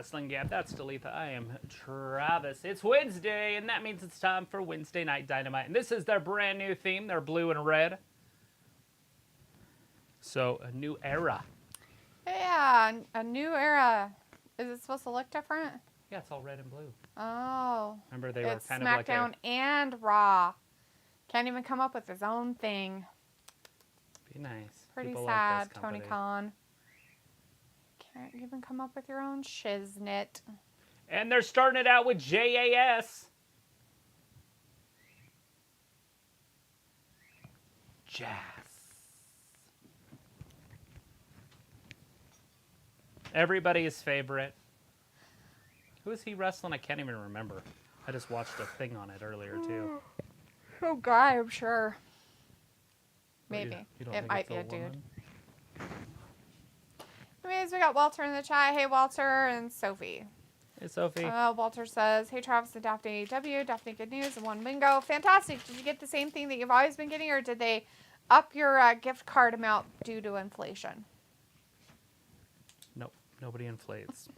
Wrestling Gap. That's Dalitha. I am Travis. It's Wednesday, and that means it's time for Wednesday Night Dynamite. And this is their brand new theme. They're blue and red. So, a new era. Yeah, a new era. Is it supposed to look different? Yeah, it's all red and blue. Oh. Remember, they were kind SmackDown of like a... and Raw. Can't even come up with his own thing. Be nice. Pretty People sad, like this Tony company. Khan. Can't even come up with your own shiznit. And they're starting it out with JAS. Jazz. Everybody's favorite. Who is he wrestling? I can't even remember. I just watched a thing on it earlier, too. Oh, guy, I'm sure. Maybe. You don't it think might it's be a woman? dude. Anyways, we got Walter in the chat. Hey, Walter and Sophie. Hey, Sophie. Walter says, hey, Travis and Daphne AEW. Daphne, good news and one bingo. Fantastic. Did you get the same thing that you've always been getting, or did they up your gift card amount due to inflation? Nope. Nobody inflates.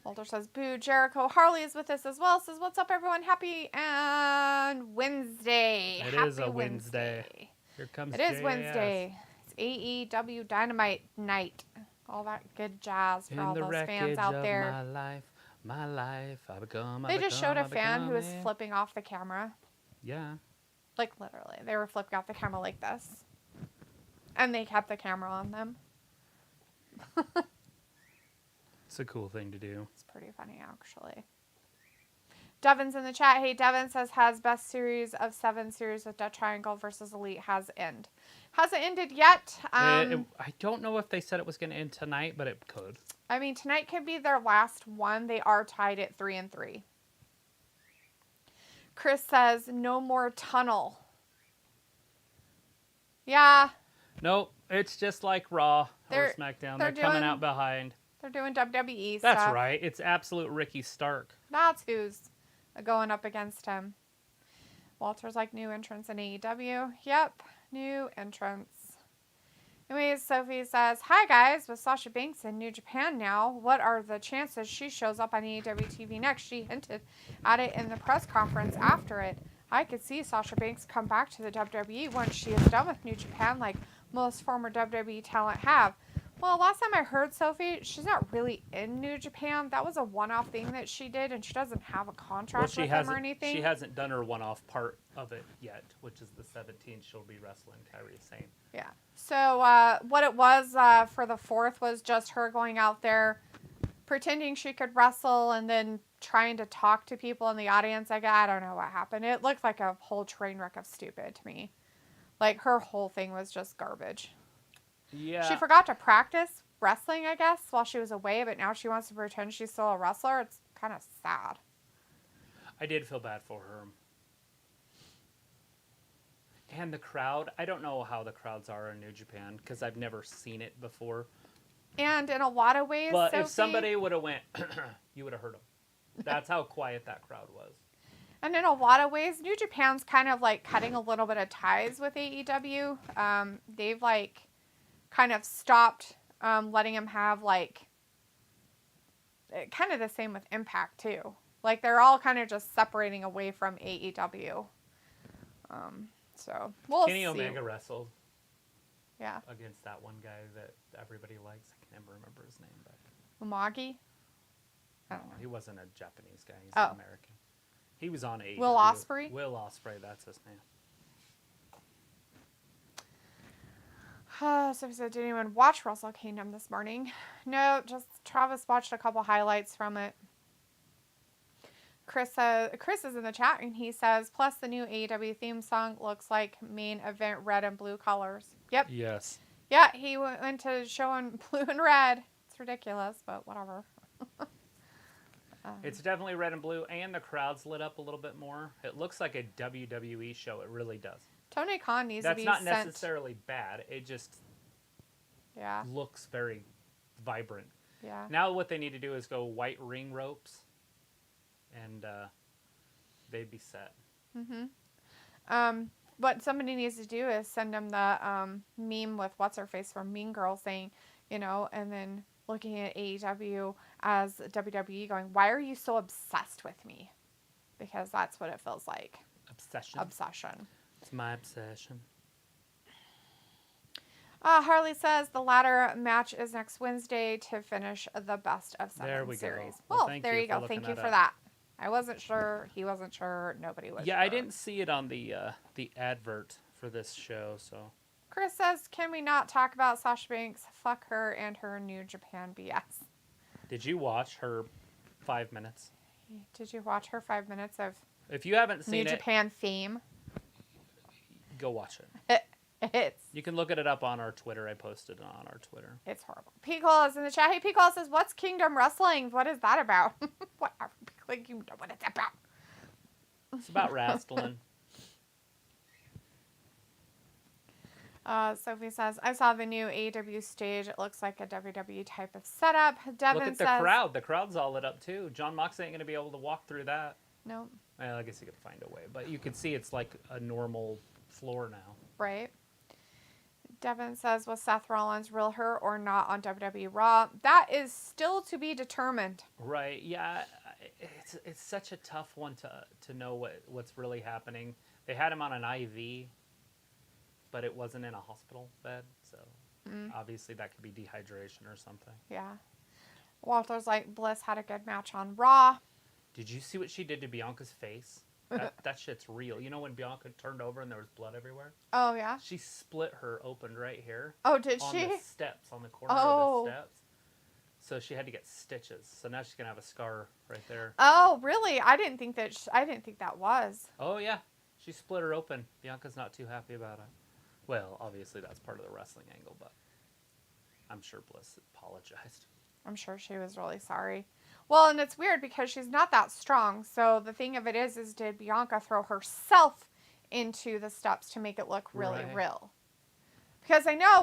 Walter says, boo. Jericho Harley is with us as well. Says, what's up, everyone? Happy and Wednesday. It Happy is a Wednesday. Here comes It is JAS. Wednesday. It's AEW Dynamite night. All that good jazz for all those fans out there. My life, They just showed a fan who was flipping off the camera. Yeah. Like, literally. They were flipping off the camera like this. And they kept the camera on them. It's a cool thing to do. It's pretty funny, actually. Devin's in the chat. Hey, Devin says, has best series of 7 series with Death Triangle versus Elite has end. Hasn't ended yet. I don't know if they said it was going to end tonight, but it could. I mean, tonight could be their last one. They are tied at 3-3. Chris says, no more tunnel. Yeah. Nope. It's just like Raw or SmackDown. They're coming out behind. They're doing WWE That's stuff. right. It's absolute Ricky Stark. That's who's going up against him. Walter's like, new entrance in AEW. Yep, new entrance. Anyways, Sophie says, hi guys, with Sasha Banks in New Japan now, what are the chances she shows up on AEW TV next? She hinted at it in the press conference after it. I could see Sasha Banks come back to the WWE once she is done with New Japan, like most former WWE talent have. Well, last time I heard Sophie, she's not really in New Japan. That was a one-off thing that she did, and she doesn't have a contract with them or anything. She hasn't done her one-off part of it yet, which is the 17th she'll be wrestling, Kyrie's saying. Yeah. So what it was for the 4th was just her going out there, pretending she could wrestle, and then trying to talk to people in the audience. I don't know what happened. It looked like a whole train wreck of stupid to me. Like, her whole thing was just garbage. Yeah. She forgot to practice wrestling, I guess, while she was away, but now she wants to pretend she's still a wrestler. It's kind of sad. I did feel bad for her. And the crowd, I don't know how the crowds are in New Japan, because I've never seen it before. And in a lot of ways, but Sophie, if somebody would have went, you would have heard them. That's how quiet that crowd was. And in a lot of ways, New Japan's kind of like cutting a little bit of ties with AEW. They've like kind of stopped letting them have like kind of the same with Impact too. Like they're all kind of just separating away from AEW. So we'll Kenny see. Omega wrestled. Yeah. Against that one guy that everybody likes. I can never remember his name, but Umagi? I no, don't know. he wasn't a Japanese guy. He's Oh. an American. He was on AEW. Will Ospreay? Will Ospreay, that's his name. So he said, did anyone watch Wrestle Kingdom this morning? No, just Travis watched a couple highlights from it. Chris is in the chat, and he says, plus the new AEW theme song looks like main event red and blue colors. Yep. Yes. Yeah, he went to showing blue and red. It's ridiculous, but whatever. It's definitely red and blue, and the crowd's lit up a little bit more. It looks like a WWE show. It really does. Tony Khan needs to be That's not necessarily bad. It just looks very vibrant. Yeah. Now what they need to do is go white ring ropes, and they'd be set. Mm-hmm. What somebody needs to do is send them the meme with what's-her-face from Mean Girls saying, you know, and then looking at AEW as WWE going, why are you so obsessed with me? Because that's what it feels like. Obsession. It's my obsession. Harley says the ladder match is next Wednesday to finish the best of 7 there we series. Go. Well, there you go. Thank you for that. I wasn't sure. He wasn't sure. Nobody was sure. Yeah, I didn't see it on the advert for this show, so. Chris says, can we not talk about Sasha Banks? Fuck her and her New Japan BS. Did you watch her 5 minutes? Did you watch her 5 minutes of if you haven't seen New Japan fame? Go watch it. It's. You can look it up on our Twitter. I posted it on our Twitter. It's horrible. P-Call is in the chat. Hey, P-Call says, what's Kingdom Wrestling? What is that about? What it's about? It's about wrestling. Sophie says, I saw the new AEW stage. It looks like a WWE type of setup. Devin Look at says, the crowd. The crowd's all lit up, too. John Moxley ain't going to be able to walk through that. No. Well, I guess he could find a way. But you can see it's like a normal floor now. Right. Devin says, was Seth Rollins real hurt or not on WWE Raw? That is still to be determined. Right. Yeah. It's such a tough one to know what's really happening. They had him on an IV, but it wasn't in a hospital bed. So obviously that could be dehydration or something. Yeah. Walter's like, Bliss had a good match on Raw. Did you see what she did to Bianca's face? That shit's real. You know when Bianca turned over and there was blood everywhere? Oh, yeah? She split her open right here. Oh, did on she? On the steps, on the corner of the steps. So she had to get stitches. So now she's going to have a scar right there. Oh, really? I didn't think that was. Oh, yeah. She split her open. Bianca's not too happy about it. Well, obviously that's part of the wrestling angle, but I'm sure Bliss apologized. I'm sure she was really sorry. Well, and it's weird because she's not that strong. So the thing of it is did Bianca throw herself into the steps to make it look really real? Because I know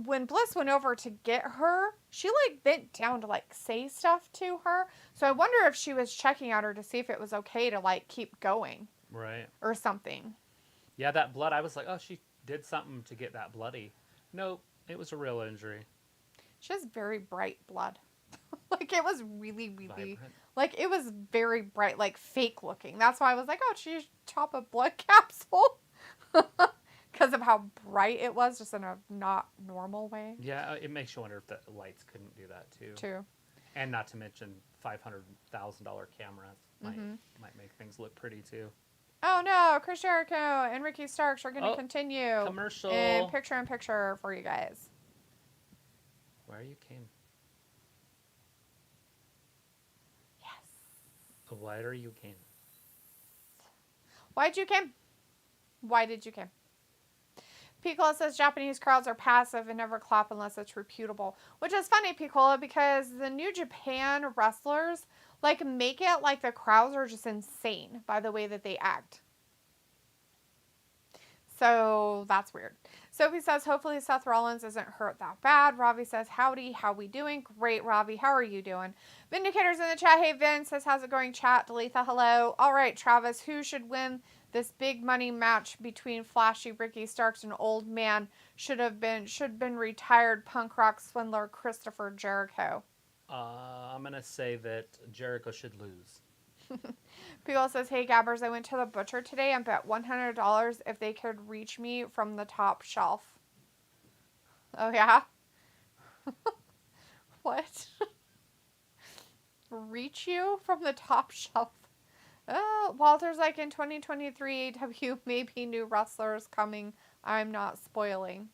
when Bliss went over to get her, she like bent down to like say stuff to her. So I wonder if she was checking out her to see if it was okay to like keep going. Right. Or something. Yeah, that blood, I was like, oh, she did something to get that bloody. Nope, it was a real injury. She has very bright blood. Like, it was really, really, vibrant. Like, it was very bright, like, fake looking. That's why I was like, oh, did she chop a blood capsule? Because of how bright it was, just in a not normal way. Yeah, it makes you wonder if the lights couldn't do that, too. And not to mention $500,000 cameras might make things look pretty, too. Oh, no, Chris Jericho and Ricky Starks are going to continue. Commercial. In picture-in-picture for you guys. Where you came? Why are you came? Why'd you came? Why did you came? Piccola says Japanese crowds are passive and never clap unless it's reputable. Which is funny, Piccola, because the New Japan wrestlers like make it like the crowds are just insane by the way that they act. So that's weird. Sophie says, hopefully Seth Rollins isn't hurt that bad. Ravi says, howdy, how we doing? Great, Ravi. How are you doing? Vindicator's in the chat. Hey, Vin says, how's it going, chat? Dalitha, hello. All right, Travis, who should win this big money match between flashy Ricky Starks and old man should been retired punk rock swindler Christopher Jericho? I'm going to say that Jericho should lose. People says, hey, Gabbers, I went to the butcher today and bet $100 if they could reach me from the top shelf. Oh, yeah? What? Reach you from the top shelf? Walter's like, in 2023, AEW may be new wrestlers coming. I'm not spoiling.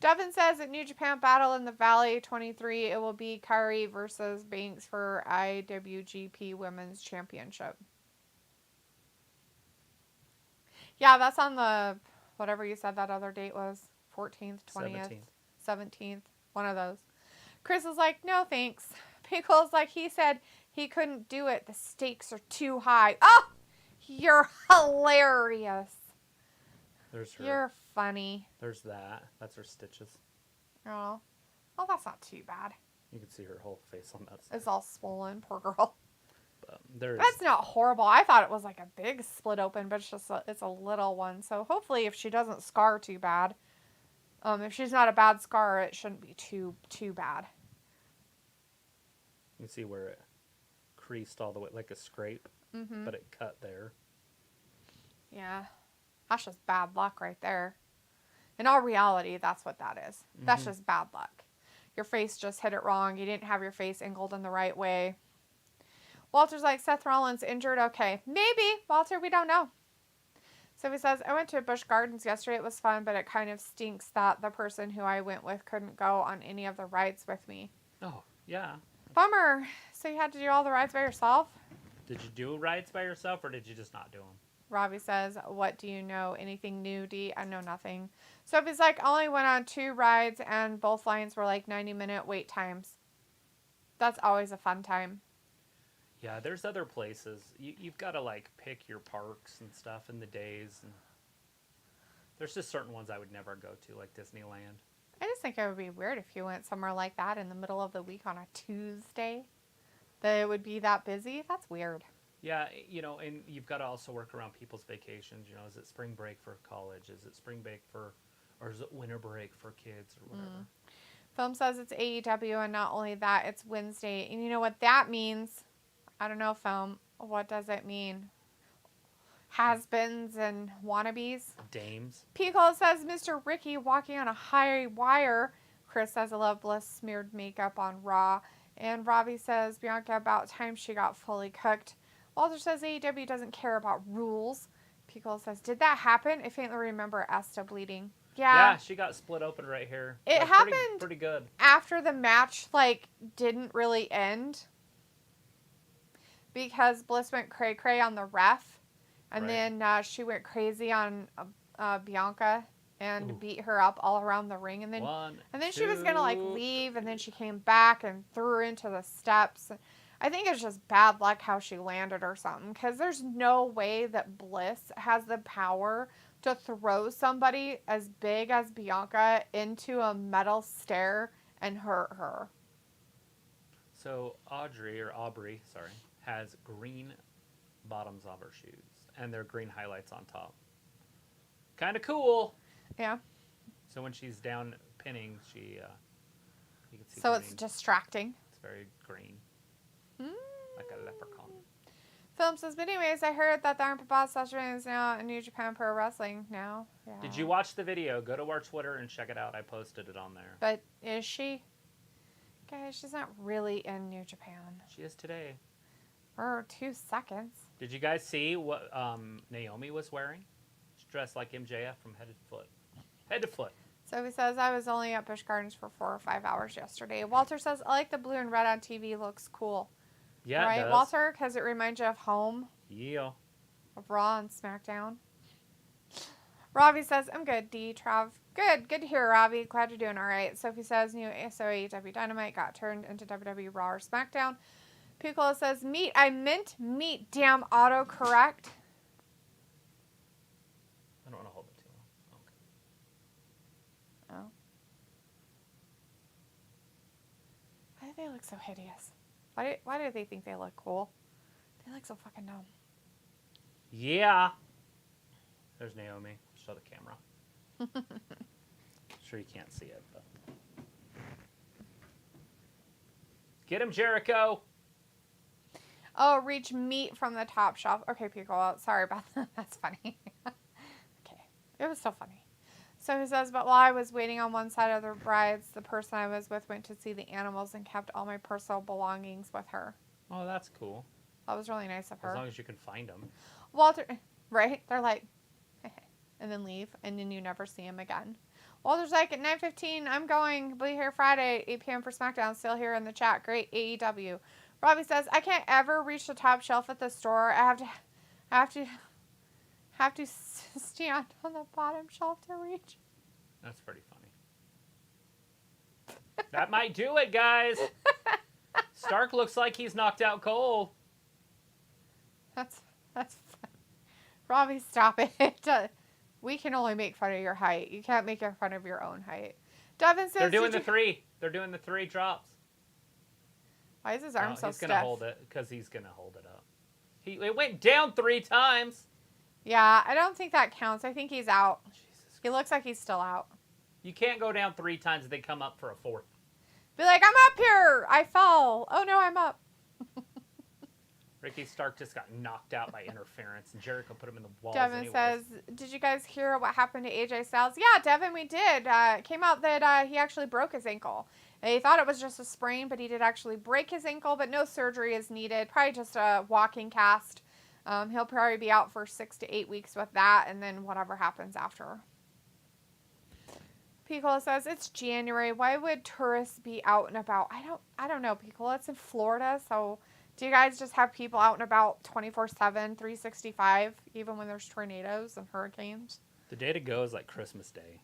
Devin says at New Japan Battle in the Valley 23, it will be Kairi versus Banks for IWGP Women's Championship. Yeah, that's on the, whatever you said that other date was, 14th, 20th, 17th, one of those. Chris is like, no thanks. Pickle's like, he said he couldn't do it. The stakes are too high. Oh, you're hilarious. There's her. You're funny. There's that. That's her stitches. Oh, that's not too bad. You can see her whole face on that side. It's all swollen, poor girl. That's not horrible. I thought it was like a big split open, but it's a little one. So hopefully, if she doesn't scar too bad, If she's not a bad scar, it shouldn't be too bad. You can see where it creased all the way, like a scrape, but it cut there. Yeah. That's just bad luck right there. In all reality, that's what that is. That's just bad luck. Your face just hit it wrong. You didn't have your face angled in the right way. Walter's like, Seth Rollins injured? Okay. Maybe. Walter, we don't know. So he says, I went to Busch Gardens yesterday. It was fun, but it kind of stinks that the person who I went with couldn't go on any of the rides with me. Oh, yeah. Bummer. So you had to do all the rides by yourself? Did you do rides by yourself, or did you just not do them? Robbie says, what do you know? Anything new, D? I know nothing. Sophie's like, I only went on 2 rides, and both lines were like 90-minute wait times. That's always a fun time. Yeah, there's other places. You've got to, like, pick your parks and stuff and the days. And there's just certain ones I would never go to, like Disneyland. I just think it would be weird if you went somewhere like that in the middle of the week on a Tuesday. That it would be that busy. That's weird. Yeah, you know, and you've got to also work around people's vacations. You know, is it spring break for college? Is it spring break or is it winter break for kids or whatever? Film says it's AEW, and not only that, it's Wednesday. And you know what that means? I don't know, Film. What does it mean? Has-beens and wannabes? Dames. Pico says Mr. Ricky walking on a high wire. Chris says Love Bliss smeared makeup on Raw. And Robbie says Bianca about time she got fully cooked. Walter says AEW doesn't care about rules. Pico says, did that happen? I faintly remember Asta bleeding. Yeah, she got split open right here. It happened pretty good. After the match, like, didn't really end. Because Bliss went cray-cray on the ref. And then she went crazy on Bianca and beat her up all around the ring. And then she was going to, like, leave. And then she came back and threw her into the steps. I think it's just bad luck how she landed or something. Because there's no way that Bliss has the power to throw somebody as big as Bianca into a metal stair and hurt her. So Aubrey, has green bottoms of her shoes. And they're green highlights on top. Kind of cool. Yeah. So when she's down pinning, you can see. So it's distracting. It's very green. Like a leprechaun. Film says, but anyways, I heard that the Armpit Boss Sasha is now in New Japan Pro Wrestling now. Yeah. Did you watch the video? Go to our Twitter and check it out. I posted it on there. But is she? Guys, she's not really in New Japan. She is today. For 2 seconds. Did you guys see what Naomi was wearing? She's dressed like MJF from head to foot. Head to foot. So he says, I was only at Busch Gardens for 4 or 5 hours yesterday. Walter says, I like the blue and red on TV. Looks cool. Yeah, right, it does. Walter? Because it reminds you of home. Yeah. Of Raw and SmackDown. Robbie says, I'm good, D. Trav. Good to hear, Robbie. Glad you're doing all right. Sophie says, new AEW Dynamite got turned into WWE Raw or SmackDown. Piccolo says, meat. I meant meat. Damn autocorrect. I don't want to hold it too long. Okay. Oh. Why do they look so hideous? Why do they think they look cool? They look so fucking dumb. Yeah. There's Naomi. Show the camera. Sure you can't see it, but. Get him, Jericho. Oh, reach meat from the top shelf. Okay, Piccolo. Sorry about that. That's funny. Okay. It was so funny. So he says, but while I was waiting on one side of the rides, the person I was with went to see the animals and kept all my personal belongings with her. Oh, that's cool. That was really nice of her. As long as you can find them. Walter, right? They're like, and then leave, and then you never see him again. Walter's like, at 9:15, I'm going. Be here Friday, 8 p.m. for SmackDown. Still here in the chat. Great AEW. Robbie says, I can't ever reach the top shelf at the store. I have to stand on the bottom shelf to reach. That's pretty funny. That might do it, guys. Stark looks like he's knocked out Cole. That's fun. Robbie, stop it. We can only make fun of your height. You can't make fun of your own height. Devin says, They're doing the 3. They're doing the 3 drops. Why is his arm so stiff? He's going to hold it because he's going to hold it up. It went down 3 times. Yeah, I don't think that counts. I think he's out. Jesus He looks like he's still out. You can't go down 3 times and then come up for a 4th. Be like, I'm up here. I fell. Oh, no, I'm up. Ricky Stark just got knocked out by interference, and Jericho put him in the walls. Devin says, did you guys hear what happened to AJ Styles? Yeah, Devin, we did. It came out that he actually broke his ankle. They thought it was just a sprain, but he did actually break his ankle, but no surgery is needed. Probably just a walking cast. He'll probably be out for 6 to 8 weeks with that, and then whatever happens after. Piccolo says, it's January. Why would tourists be out and about? I don't know, Piccolo. It's in Florida, so do you guys just have people out and about 24/7, 365, even when there's tornadoes and hurricanes? The day to go is like Christmas Day.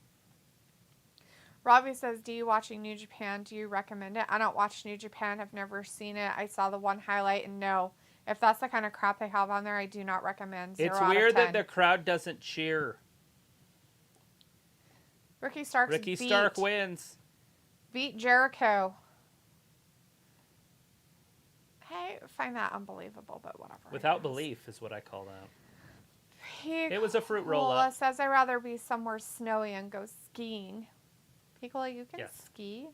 Robbie says, do you watching New Japan? Do you recommend it? I don't watch New Japan. I've never seen it. I saw the one highlight, and no. If that's the kind of crap they have on there, I do not recommend. 0 It's out of weird 10. that the crowd doesn't cheer. Ricky Stark wins. Beat Jericho. I find that unbelievable, but whatever. Without belief is what I call that. Piccolo It was a fruit roll-up. says, I'd rather be somewhere snowy and go skiing. Piccolo, you can ski.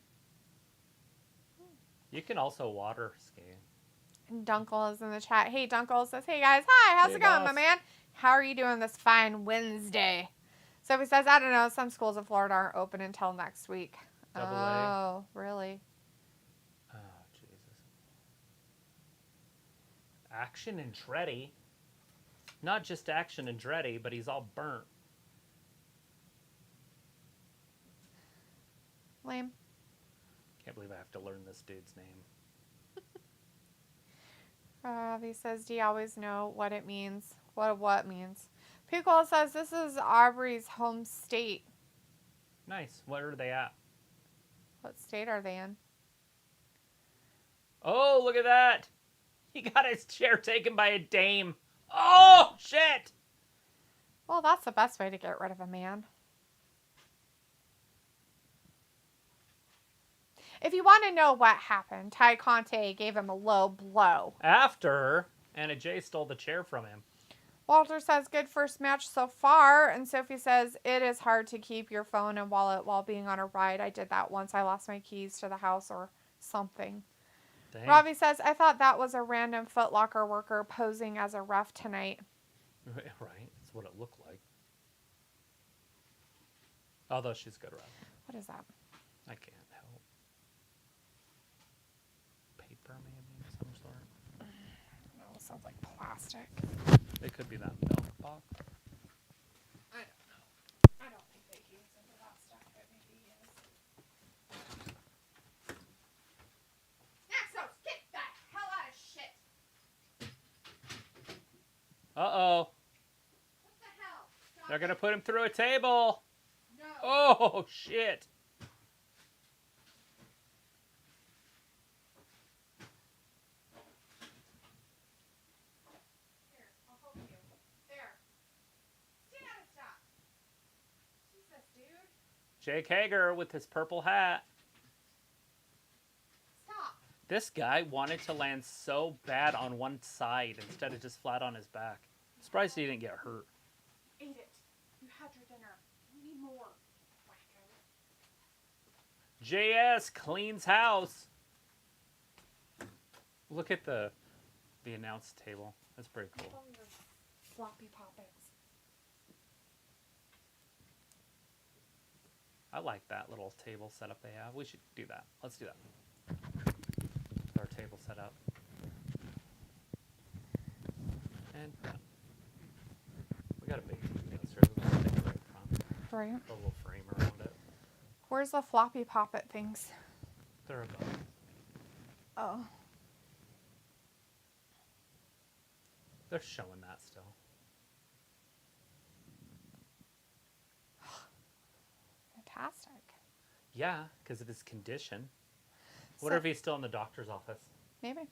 You can also water ski. And Dunkle is in the chat. Hey, Dunkle says, hey guys, hi, how's it going, my man? How are you doing this fine Wednesday? So he says, I don't know, some schools in Florida aren't open until next week. Double Oh, really? Oh, Jesus. Action Andretti. Not just Action Andretti, but he's all burnt. Lame. Can't believe I have to learn this dude's name. He says, do you always know what it means? What means? Piccolo says, this is Aubrey's home state. Nice. Where are they at? What state are they in? Oh, look at that. He got his chair taken by a dame. Oh, shit. Well, that's the best way to get rid of a man. If you want to know what happened, Ty Conte gave him a low blow. After Anna Jay stole the chair from him. Walter says, good first match so far. And Sophie says, it is hard to keep your phone and wallet while being on a ride. I did that once. I lost my keys to the house or something. Dang. Robbie says, I thought that was a random Foot Locker worker posing as a ref tonight. Right. That's what it looked like. Although she's a good ref. What is that? I can't help. Paper, maybe, of some sort. No, it sounds like plastic. It could be that milk box. I don't know. I don't think they use into that stuff, but maybe he is. Naxos, get the hell out of shit! Uh-oh. What the hell? Stop. They're going to put him through a table. No. Oh, shit. Jake Hager with his purple hat. Stop. This guy wanted to land so bad on one side instead of just flat on his back. I'm surprised he didn't get hurt. Eat it. You had your dinner. You need more. Wacko. JS cleans house. Look at the announce table. That's pretty cool. Oh, your floppy poppets. I like that little table setup they have. We should do that. Let's do that. With our table set up. And we got a big TV downstairs. We'll just take it right front. Right. A little frame around it. Where's the floppy poppet things? They're above. Oh. They're showing that still. Fantastic. Yeah, because of his condition. What if he's still in the doctor's office? Maybe.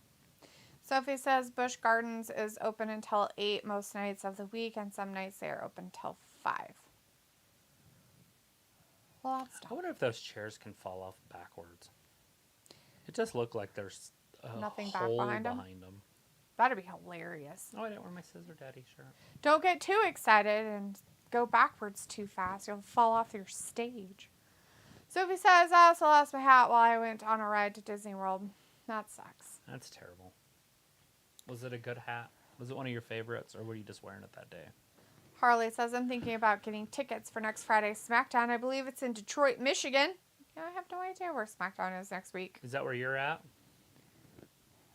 Sophie says Busch Gardens is open until 8 most nights of the week, and some nights they are open until 5. Well, that's I wonder if those chairs can fall off backwards. It just looked like there's a nothing back hole behind them. That'd be hilarious. Oh, I didn't wear my Scissor Daddy shirt. Don't get too excited and go backwards too fast. You'll fall off your stage. Sophie says, I also lost my hat while I went on a ride to Disney World. That sucks. That's terrible. Was it a good hat? Was it one of your favorites, or were you just wearing it that day? Harley says, I'm thinking about getting tickets for next Friday's SmackDown. I believe it's in Detroit, Michigan. Yeah, I have no idea where SmackDown is next week. Is that where you're at?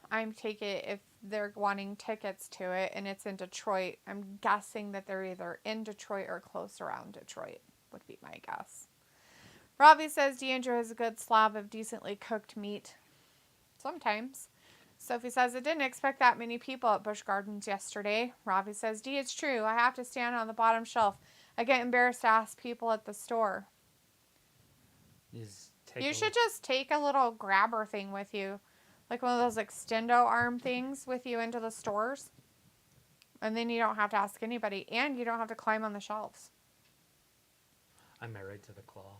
I'm taking it if they're wanting tickets to it and it's in Detroit. I'm guessing that they're either in Detroit or close around Detroit, would be my guess. Robbie says D'Angelo has a good slab of decently cooked meat. Sometimes. Sophie says, I didn't expect that many people at Busch Gardens yesterday. Robbie says, D, it's true. I have to stand on the bottom shelf. I get embarrassed to ask people at the store. You should just take a little grabber thing with you. Like one of those extendo arm things with you into the stores. And then you don't have to ask anybody. And you don't have to climb on the shelves. I'm married to the claw.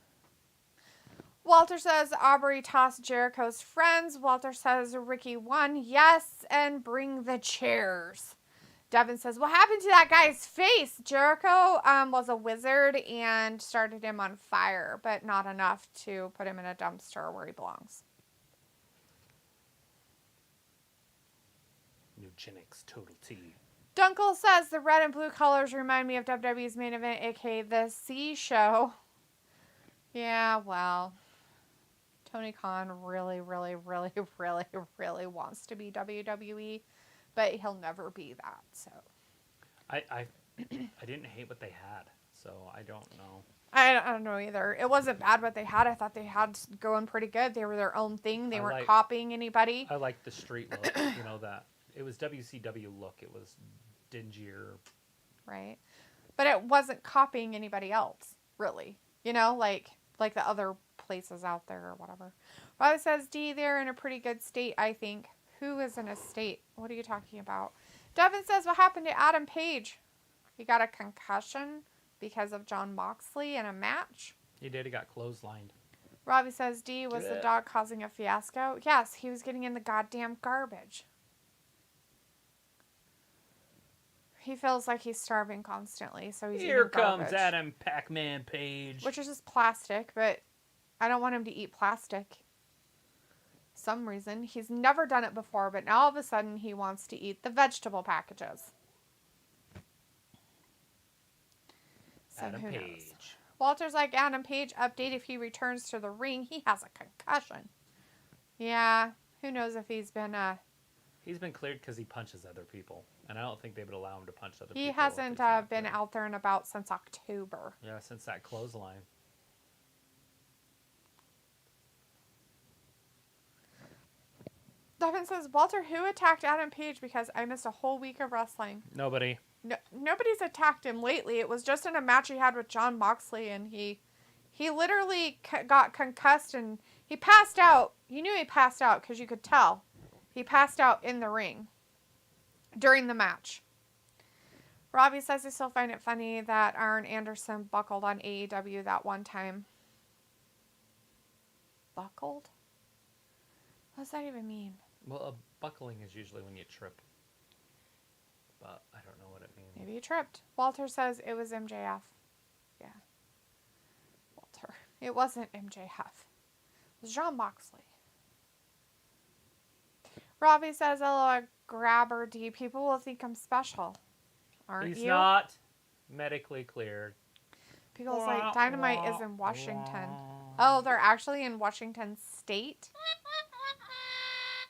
Walter says Aubrey tossed Jericho's friends. Walter says Ricky won. Yes, and bring the chairs. Devin says, what happened to that guy's face? Jericho was a wizard and started him on fire, but not enough to put him in a dumpster where he belongs. Eugenics, total T. Dunkel says the red and blue colors remind me of WWE's main event, aka the C Show. Yeah, well, Tony Khan really wants to be WWE, but he'll never be that. So I didn't hate what they had, so I don't know. I don't know either. It wasn't bad what they had. I thought they had going pretty good. They were their own thing. They weren't copying anybody. I liked the street look. That it was WCW look. It was dingier, right? But it wasn't copying anybody else, really. Like the other places out there or whatever. Rob says, D, they're in a pretty good state, I think. Who is in a state? What are you talking about? Devin says, what happened to Adam Page? He got a concussion because of John Moxley in a match. He did. He got clotheslined. Robbie says, D, was the dog causing a fiasco? Yes, he was getting in the goddamn garbage. He feels like he's starving constantly, so he's Here eating garbage. comes Adam Pac-Man Page. Which is just plastic, but I don't want him to eat plastic. Some reason. He's never done it before, but now all of a sudden he wants to eat the vegetable packages. So Adam who Page. knows? Walter's like, Adam Page, update if he returns to the ring. He has a concussion. Yeah, who knows if he's been... He's been cleared because he punches other people. And I don't think they would allow him to punch other people. He hasn't been out there and about since October. Yeah, since that clothesline. Devin says, Walter, who attacked Adam Page because I missed a whole week of wrestling? Nobody. No, nobody's attacked him lately. It was just in a match he had with John Moxley, and he literally got concussed and he passed out. You knew he passed out because you could tell. He passed out in the ring during the match. Robbie says he still find it funny that Arn Anderson buckled on AEW that one time. Buckled? What does that even mean? Well, a buckling is usually when you trip. But I don't know what it means. Maybe you tripped. Walter says it was MJF. Yeah. Walter. It wasn't MJF. It was John Moxley. Robbie says, hello, grabber D. People will think I'm special. Aren't you? He's not medically cleared. People's like, Dynamite is in Washington. Oh, they're actually in Washington State?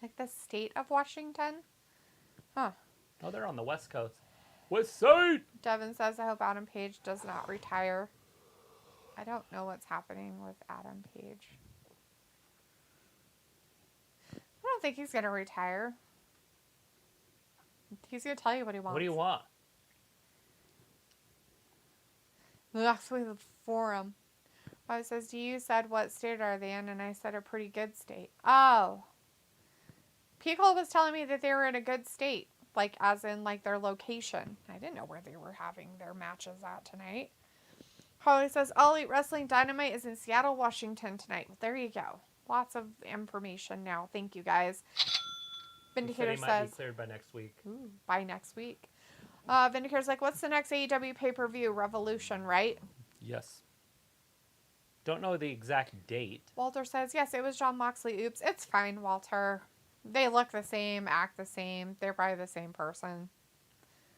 Like the state of Washington? Huh. Oh, they're on the West Coast. West Side! Devin says, I hope Adam Page does not retire. I don't know what's happening with Adam Page. I don't think he's going to retire. He's going to tell you what he wants. What do you want? That's with the forum. It says, you said what state are they in? And I said a pretty good state. Oh. Pico was telling me that they were in a good state. Like, as in, like, their location. I didn't know where they were having their matches at tonight. Holly says, All Elite Wrestling Dynamite is in Seattle, Washington tonight. Well, there you go. Lots of information now. Thank you, guys. Vindicator he said he says... might be cleared by next week. Ooh, by next week. Vindicator's like, what's the next AEW pay-per-view? Revolution, right? Yes. Don't know the exact date. Walter says, yes, it was Jon Moxley. Oops. It's fine, Walter. They look the same, act the same. They're probably the same person.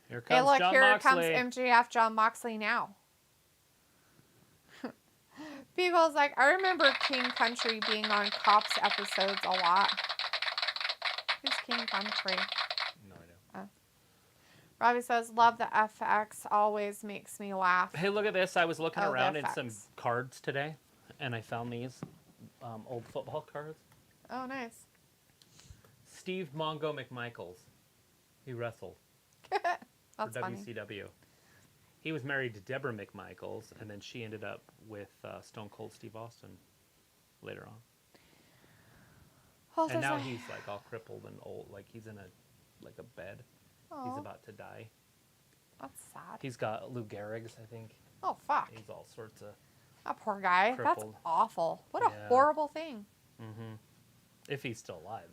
Here comes Jon here Moxley. comes MJF Jon Moxley now. People's like, I remember King Country being on Cops episodes a lot. Who's King Country? No idea. Robbie says, love the FX. Always makes me laugh. Hey, look at this. I was looking around in FX. some cards today, and I found these old football cards. Oh, nice. Steve Mongo McMichaels. He wrestled That's for funny. WCW. He was married to Deborah McMichaels, and then she ended up with Stone Cold Steve Austin later on. And now he's like all crippled and old, like he's in a bed. Oh, He's about to die. that's sad. He's got Lou Gehrig's, I think. Oh, fuck. He's all sorts of. That poor guy. That's crippled. awful. What a Yeah. horrible thing. Mm-hmm. If he's still alive.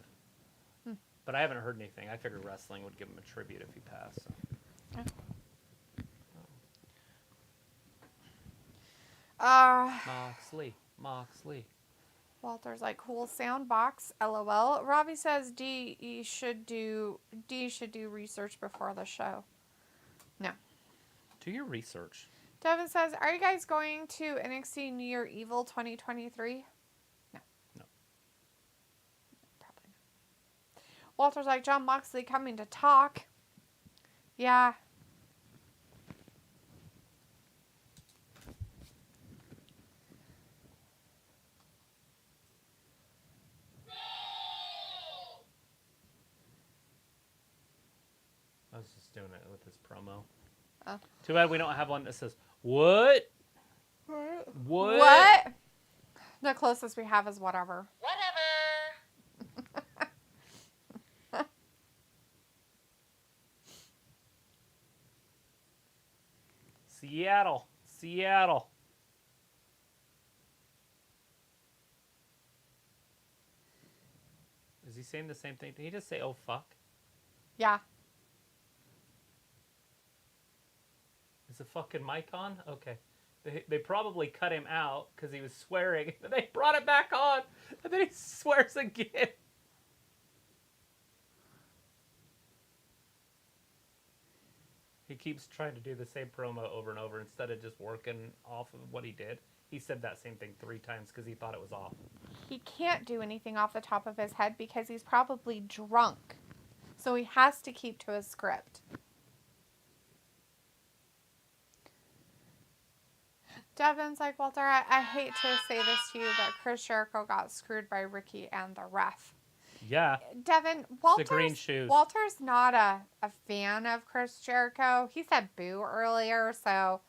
Hmm. But I haven't heard anything. I figured wrestling would give him a tribute if he passed. So. Yeah. Moxley. Walter's like, cool sound box, LOL. Robbie says D should do research before the show. No. Do your research. Devin says, are you guys going to NXT New Year Evil 2023? No. No. Probably not. Walter's like, Jon Moxley coming to talk. Yeah. I was just doing it with this promo. Oh. Too bad we don't have one that says, what? What? The closest we have is whatever. Seattle. Is he saying the same thing? Did he just say, oh, fuck? Yeah. Is the fucking mic on? Okay. They probably cut him out because he was swearing. And they brought it back on. And then he swears again. He keeps trying to do the same promo over and over instead of just working off of what he did. He said that same thing 3 times because he thought it was off. He can't do anything off the top of his head because he's probably drunk. So he has to keep to his script. Devin's like, Walter, I hate to say this to you, but Chris Jericho got screwed by Ricky and the ref. Yeah. Devin, The green shoes. Walter's not a fan of Chris Jericho. He said boo earlier, so,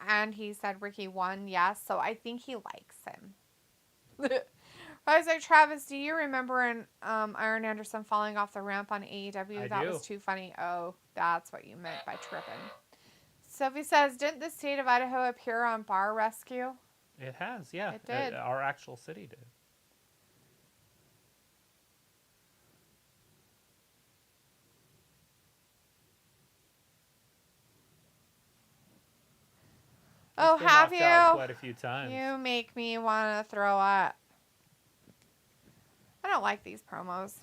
and he said Ricky won, yes, so I think he likes him. I was like, Travis, do you remember Iron Anderson falling off the ramp on AEW? That was too funny. Oh, that's what you meant by tripping. Sophie says, didn't the state of Idaho appear on Bar Rescue? It has, yeah. It did. Our actual city did. Oh, He's been have knocked out you? quite a few times. You make me want to throw up. I don't like these promos.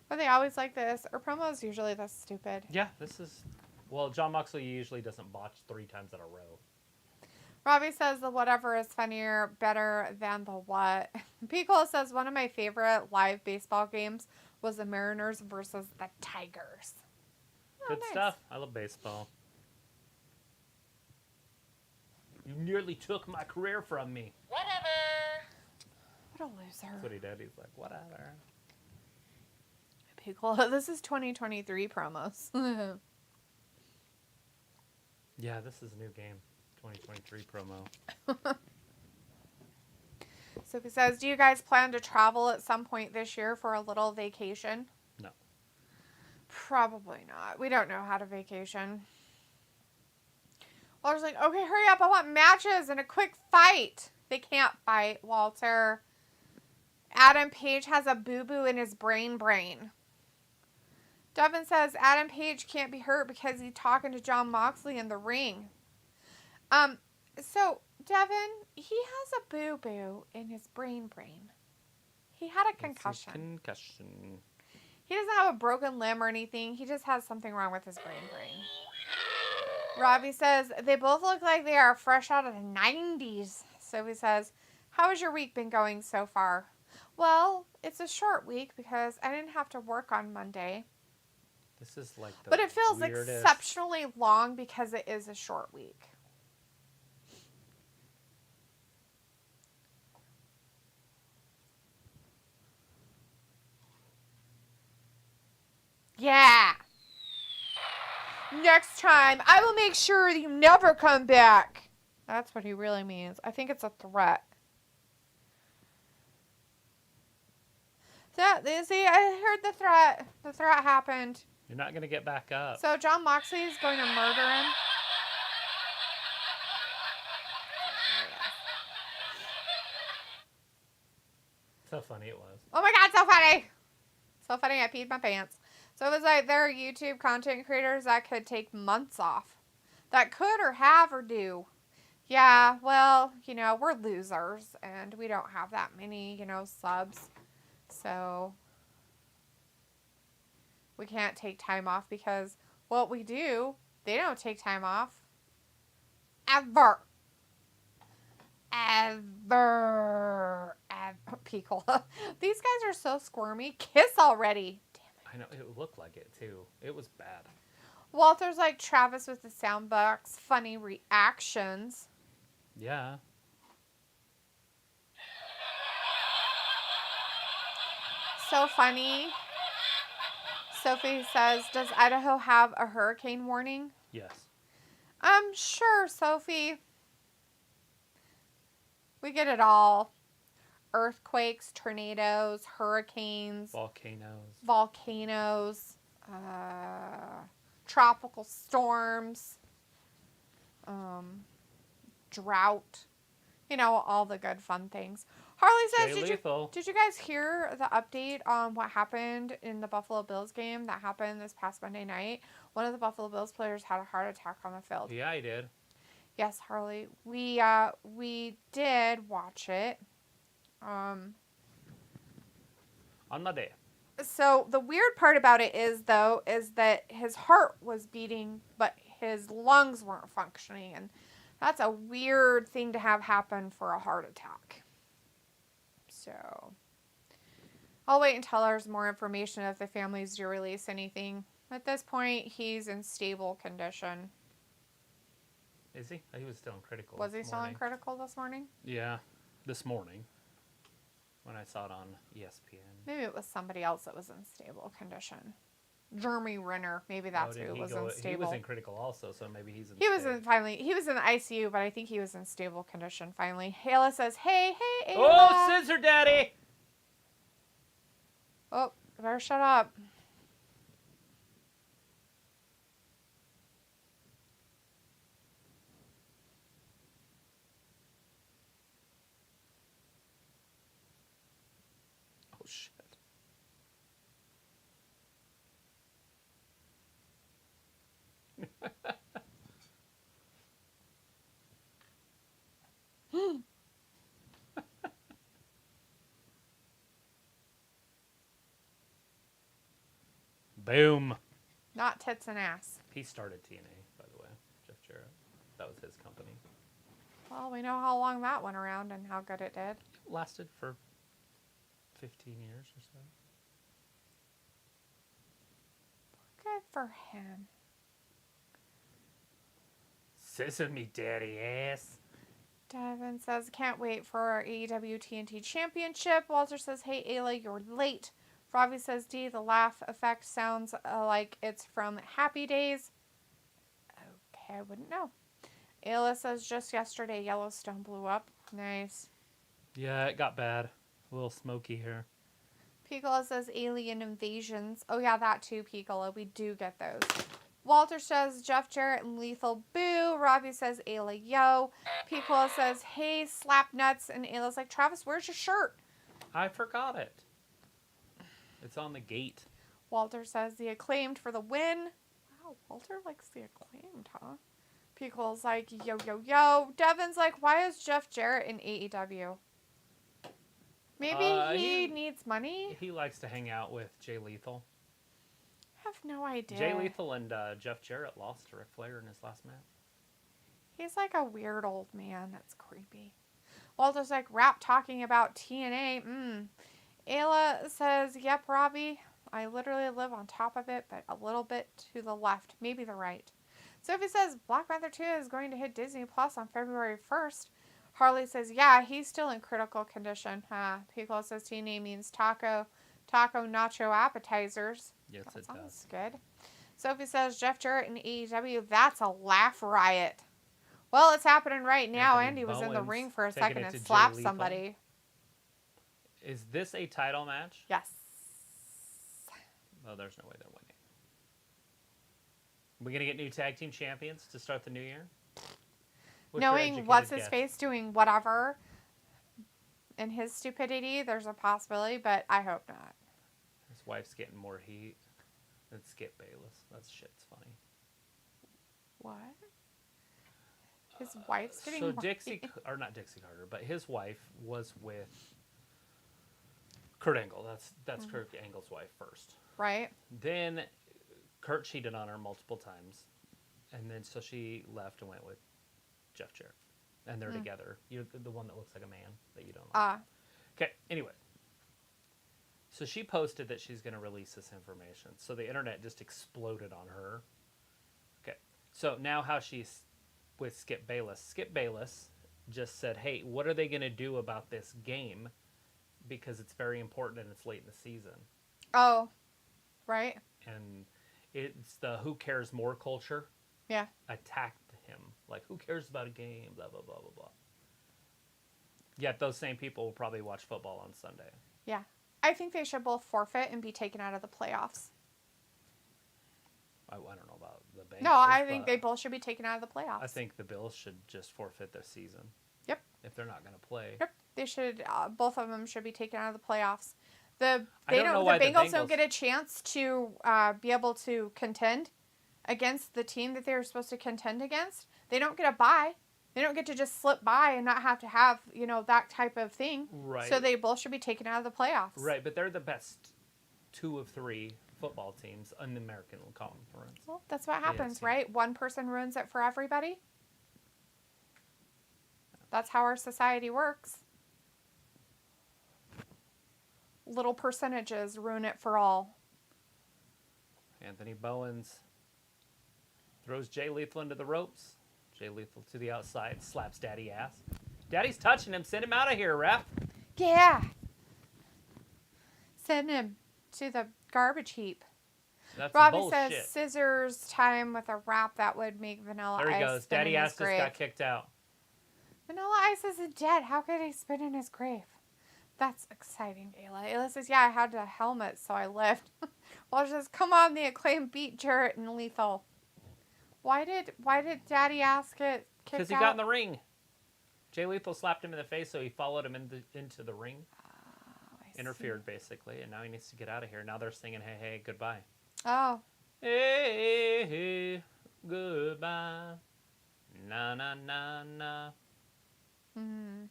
Are they always like this? Are promos usually this stupid? Yeah, this is... Well, Jon Moxley usually doesn't botch 3 times in a row. Robbie says the whatever is funnier, better than the what. Pico says one of my favorite live baseball games was the Mariners versus the Tigers. Oh, Good nice. stuff. I love baseball. You nearly took my career from me. What a loser. That's what he did. He's like, whatever. Pico, this is 2023 promos. Yeah, this is a new game. 2023 promo. Sophie says, do you guys plan to travel at some point this year for a little vacation? No. Probably not. We don't know how to vacation. Walter's like, okay, hurry up. I want matches and a quick fight. They can't fight, Walter. Adam Page has a boo-boo in his brain. Devin says Adam Page can't be hurt because he's talking to Jon Moxley in the ring. So Devin, he has a boo-boo in his brain. He had a concussion. It's a concussion. He doesn't have a broken limb or anything. He just has something wrong with his brain. Robbie says, they both look like they are fresh out of the 90s. Sophie says, how has your week been going so far? Well, it's a short week because I didn't have to work on Monday. This is like the But it feels weirdest... exceptionally long because it is a short week. Yeah. Next time, I will make sure that you never come back. That's what he really means. I think it's a threat. See, I heard the threat. The threat happened. You're not going to get back up. So John Moxley is going to murder him. So funny it was. Oh my God, so funny. So funny, I peed my pants. So it was like there are YouTube content creators that could take months off. That could or have or do. Yeah, well, we're losers and we don't have that many, subs. So we can't take time off because what we do, they don't take time off. Ever. Pickle. These guys are so squirmy. Kiss already. I know, it looked like it too. It was bad. Walter's like Travis with the sound box. Funny reactions. Yeah. So funny. Sophie says, does Idaho have a hurricane warning? Yes. Sure, Sophie. We get it all. Earthquakes, tornadoes, hurricanes. Volcanoes. Tropical storms. Drought. All the good fun things. Harley says, did you guys hear the update on what happened in the Buffalo Bills game that happened this past Monday night? One of the Buffalo Bills players had a heart attack on the field. Yeah, I did. Yes, Harley. We did watch it. On Monday. So the weird part about it is that his heart was beating, but his lungs weren't functioning, and that's a weird thing to have happen for a heart attack. So I'll wait until there's more information if the families do release anything. At this point, he's in stable condition. Is he? He was still in critical. Was he still in critical this morning? Yeah, this morning. When I saw it on ESPN. Maybe it was somebody else that was in stable condition. Jeremy Renner. Maybe that's who was in stable. He was in critical also, so maybe he's in He was in the ICU, but I think he was in stable condition finally. Ayla says, hey, Ayla. Oh, Scissor Daddy! Oh, better shut up. Oh, shit. Boom. Not tits and ass. He started TNA, by the way. Jeff Jarrett. That was his company. Well, we know how long that went around and how good it did. It lasted for 15 years or so. Good for him. Sesame Daddy ass. Devin says, can't wait for our AEW TNT Championship. Walter says, hey, Ayla, you're late. Ravi says, D, the laugh effect sounds like it's from Happy Days. Okay, I wouldn't know. Ayla says, just yesterday, Yellowstone blew up. Nice. Yeah, it got bad. A little smoky here. Piccola says, alien invasions. Oh, yeah, that too, Piccola. We do get those. Walter says, Jeff Jarrett and Lethal Boo. Ravi says, Ayla, yo. Piccola says, hey, slap nuts. And Ayla's like, Travis, where's your shirt? I forgot it. It's on the gate. Walter says, the Acclaimed for the win. Wow, Walter likes the Acclaimed, huh? People's like, yo, yo, yo. Devin's like, why is Jeff Jarrett in AEW? Maybe he needs money? He likes to hang out with Jay Lethal. I have no idea. Jay Lethal and Jeff Jarrett lost to Ric Flair in his last match. He's like a weird old man. That's creepy. Walter's like, rap talking about TNA. Ayla says, yep, Robbie. I literally live on top of it, but a little bit to the left. Maybe the right. Sophie says, Black Panther 2 is going to hit Disney Plus on February 1st. Harley says, yeah, he's still in critical condition. Piccolo says TNA means taco nacho appetizers. Yes, that it sounds does. Good. Sophie says, Jeff Jarrett in AEW, that's a laugh riot. Well, it's happening right now. Andy was in the ring for a second and slapped somebody. Is this a title match? Yes. Oh, there's no way they're winning. We're going to get new tag team champions to start the new year? Knowing what's-his-face doing whatever in his stupidity, there's a possibility, but I hope not. His wife's getting more heat than Skip Bayless. That shit's funny. What? His wife's getting so more Dixie, heat? or not Dixie Carter, but his wife was with Kurt Angle. That's Kurt Angle's wife first. Right. Then Kurt cheated on her multiple times, and then so she left and went with Jeff Jarrett, and they're together. You're the one that looks like a man that you don't like. Okay, anyway. So she posted that she's going to release this information. So the internet just exploded on her. Okay, so now how she's with Skip Bayless. Skip Bayless just said, hey, what are they going to do about this game? Because it's very important and it's late in the season. Oh, right. And it's the who cares more culture. Yeah. Attacked him. Like, who cares about a game? Blah, blah, blah, blah, blah. Yet those same people will probably watch football on Sunday. Yeah. I think they should both forfeit and be taken out of the playoffs. I don't know about the Bengals. No, I think they both should be taken out of the playoffs. I think the Bills should just forfeit their season. Yep. If they're not going to play. Yep. They should. Both of them should be taken out of the playoffs. The Bengals don't get a chance to be able to contend against the team that they were supposed to contend against. They don't get a bye. They don't get to just slip by and not have to have, that type of thing. Right. So they both should be taken out of the playoffs. Right, but they're the best 2 of 3 football teams in the American Conference. Well, that's what happens, Yeah. right? One person ruins it for everybody. That's how our society works. Little percentages ruin it for all. Anthony Bowens throws Jay Lethal into the ropes. Jay Lethal to the outside, slaps Daddy ass. Daddy's touching him. Send him out of here, ref. Yeah. Send him to the garbage heap. That's Robbie bullshit. says scissors time with a wrap that would make Vanilla There he Ice goes. spin Daddy in ass his just grave. got kicked out. Vanilla Ice isn't dead. How could he spin in his grave? That's exciting, Ayla. Ayla says, yeah, I had a helmet, so I lived. Well, she says, come on, the Acclaim beat Jarrett and Lethal. Why did Daddy ass get kicked out? Because he got in the ring. Jay Lethal slapped him in the face, so he followed him into the ring. Interfered, basically, and now he needs to get out of here. Now they're singing, hey, hey, goodbye. Oh. Hey, hey, goodbye. Na, na, na, na. Mm-hmm.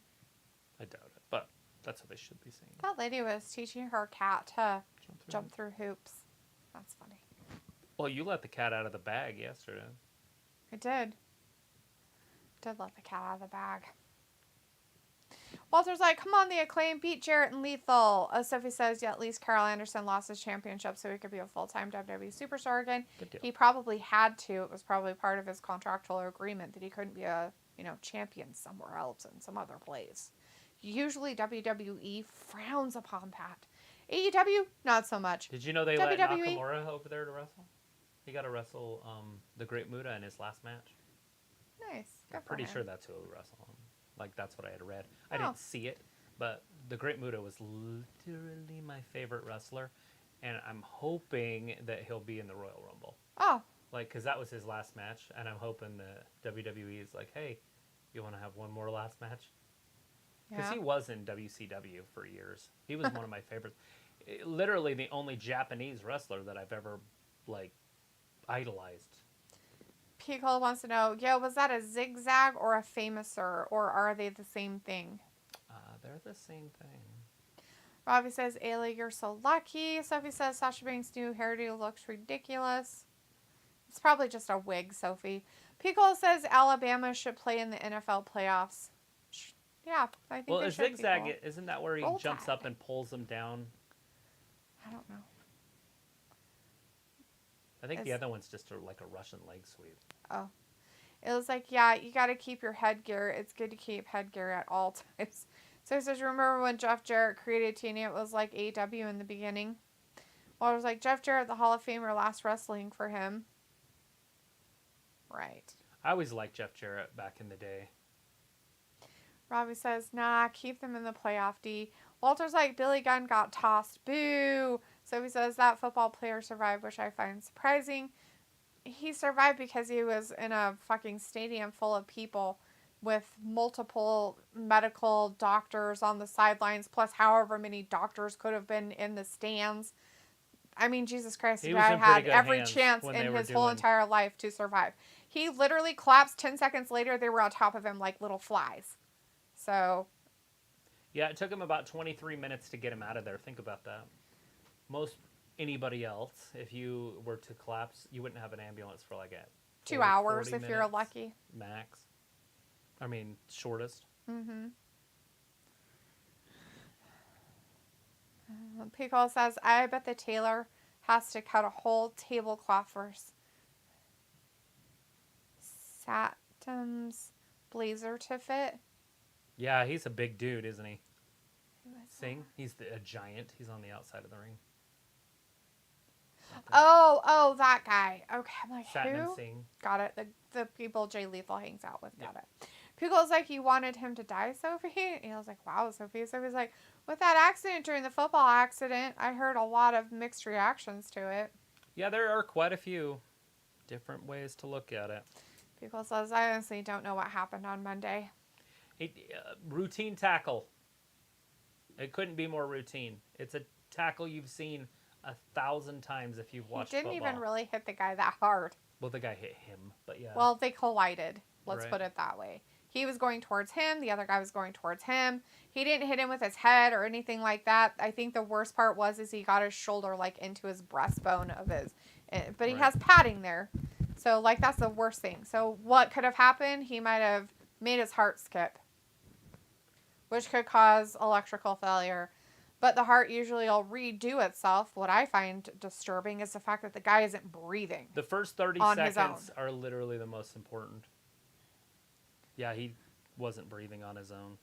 I doubt it, but that's what they should be singing. That lady was teaching her cat to jump through hoops. That's funny. Well, you let the cat out of the bag yesterday. I did. Did let the cat out of the bag. Walter's like, come on, the Acclaim beat Jarrett and Lethal. Sophie says, yeah, at least Karl Anderson lost his championship so he could be a full-time WWE superstar again. Good deal. He probably had to. It was probably part of his contractual agreement that he couldn't be a, champion somewhere else in some other place. Usually WWE frowns upon that. AEW, not so much. Did you know they WWE? let Nakamura over there to wrestle? He got to wrestle the Great Muta in his last match. Nice. Good I'm for pretty him. sure that's who will wrestle him. Like, that's what I had read. I didn't see it, but the Great Muta was literally my favorite wrestler, and I'm hoping that he'll be in the Royal Rumble. Oh. Like, because that was his last match, and I'm hoping that WWE is like, hey, you want to have one more last match? Because he was in WCW for years. He was one of my favorites. Literally the only Japanese wrestler that I've ever, idolized. Kiko wants to know, was that a zigzag or a famouser, or are they the same thing? They're the same thing. Robbie says, Ayla, you're so lucky. Sophie says, Sasha Banks' new hairdo looks ridiculous. It's probably just a wig, Sophie. Pico says Alabama should play in the NFL playoffs. Yeah, I think they a should. zigzag, People. Isn't that where he jumps up and pulls them down? I don't know. I think the other one's just like a Russian leg sweep. Oh. It was like, yeah, you got to keep your headgear. It's good to keep headgear at all times. So he says, remember when Jeff Jarrett created TNA? It was like AEW in the beginning. Well, it was like Jeff Jarrett, the Hall of Famer, last wrestling for him. Right. I always liked Jeff Jarrett back in the day. Robbie says, nah, keep them in the playoff, D. Walter's like, Billy Gunn got tossed. Boo. So he says that football player survived, which I find surprising. He survived because he was in a fucking stadium full of people with multiple medical doctors on the sidelines, plus however many doctors could have been in the stands. I mean, Jesus Christ, the guy had every chance in his whole entire life to survive. He literally collapsed 10 seconds later. They were on top of him like little flies. So. Yeah, it took him about 23 minutes to get him out of there. Think about that. Most anybody else, if you were to collapse, you wouldn't have an ambulance for like 2 hours if you're lucky. Max. I mean, shortest. Mm-hmm. Pickle says, I bet the tailor has to cut a whole tablecloth for Satum's blazer to fit. Yeah, he's a big dude, isn't he? Singh? He's a giant. He's on the outside of the ring. Oh, that guy. Okay, I'm like, Satnam who? Singh. Got it. The people Jay Lethal hangs out with. Got it. Pickle's like, you wanted him to die, Sophie? And I was like, wow, Sophie. Sophie's like, with that accident during the football accident, I heard a lot of mixed reactions to it. Yeah, there are quite a few different ways to look at it. Pickle says, I honestly don't know what happened on Monday. Routine tackle. It couldn't be more routine. It's a tackle you've seen 1,000 times if you've watched football. He didn't even really hit the guy that hard. Well, the guy hit him, but yeah. Well, they collided. Let's put it that way. He was going towards him. The other guy was going towards him. He didn't hit him with his head or anything like that. I think the worst part was he got his shoulder like into his breastbone of his. But he has padding there. So like that's the worst thing. So what could have happened? He might have made his heart skip, which could cause electrical failure. But the heart usually will redo itself. What I find disturbing is the fact that the guy isn't breathing. The first 30 seconds are literally the most important. Yeah, he wasn't breathing on his own.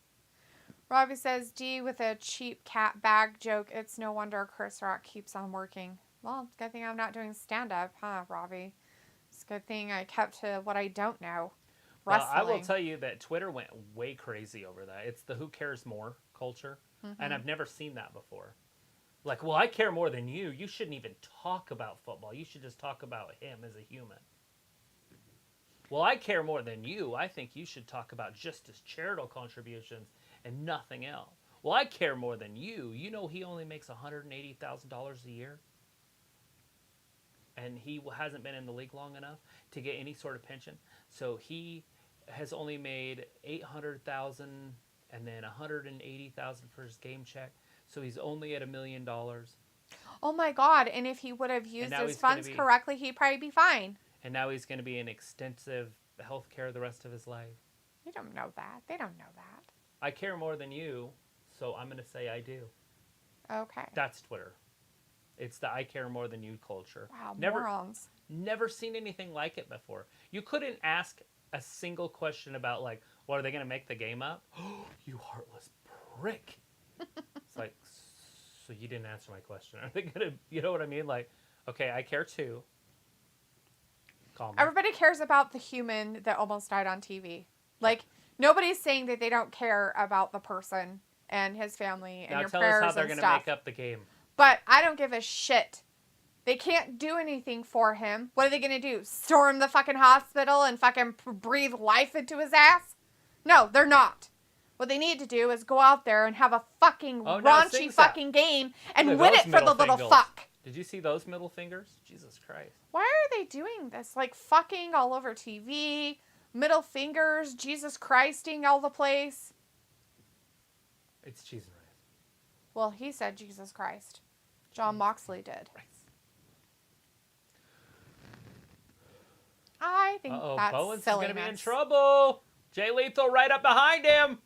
Robbie says, D with a cheap cat bag joke. It's no wonder Chris Rock keeps on working. Well, it's a good thing I'm not doing stand-up, huh, Robbie? It's a good thing I kept to what I don't know. Wrestling. Well, I will tell you that Twitter went way crazy over that. It's the who cares more culture. Mm-hmm. And I've never seen that before. Like, well, I care more than you. You shouldn't even talk about football. You should just talk about him as a human. Well, I care more than you. I think you should talk about just his charitable contributions and nothing else. Well, I care more than you. You know he only makes $180,000 a year? And he hasn't been in the league long enough to get any sort of pension. So he has only made $800,000 and then $180,000 for his game check. So he's only at $1 million. Oh my God. And if he would have used his funds correctly, he'd probably be fine. And now he's going to be in extensive health care the rest of his life. You don't know that. They don't know that. I care more than you, so I'm going to say I do. Okay. That's Twitter. It's the I care more than you culture. Wow, morons. Never seen anything like it before. You couldn't ask a single question about, like, well, are they going to make the game up? Oh, you heartless prick. It's like, so you didn't answer my question. Are they going to, you know what I mean? Like, okay, I care too. Calm. Everybody cares about the human that almost died on TV. Like, nobody's saying that they don't care about the person and his family and now your tell prayers us how they're going to make up the game. But I don't give a shit. They can't do anything for him. What are they going to do? Storm the fucking hospital and fucking breathe life into his ass? No, they're not. What they need to do is go out there and have a fucking raunchy fucking game and win it for the little fuck. Did you see those middle fingers? Jesus Christ. Why are they doing this? Like, fucking all over TV, middle fingers, Jesus Christing all the place. It's cheese and rice. Well, he said Jesus Christ. John Moxley did. Rice. I think that's Bowens silliness. is going to be in trouble. Jay Lethal right up behind him.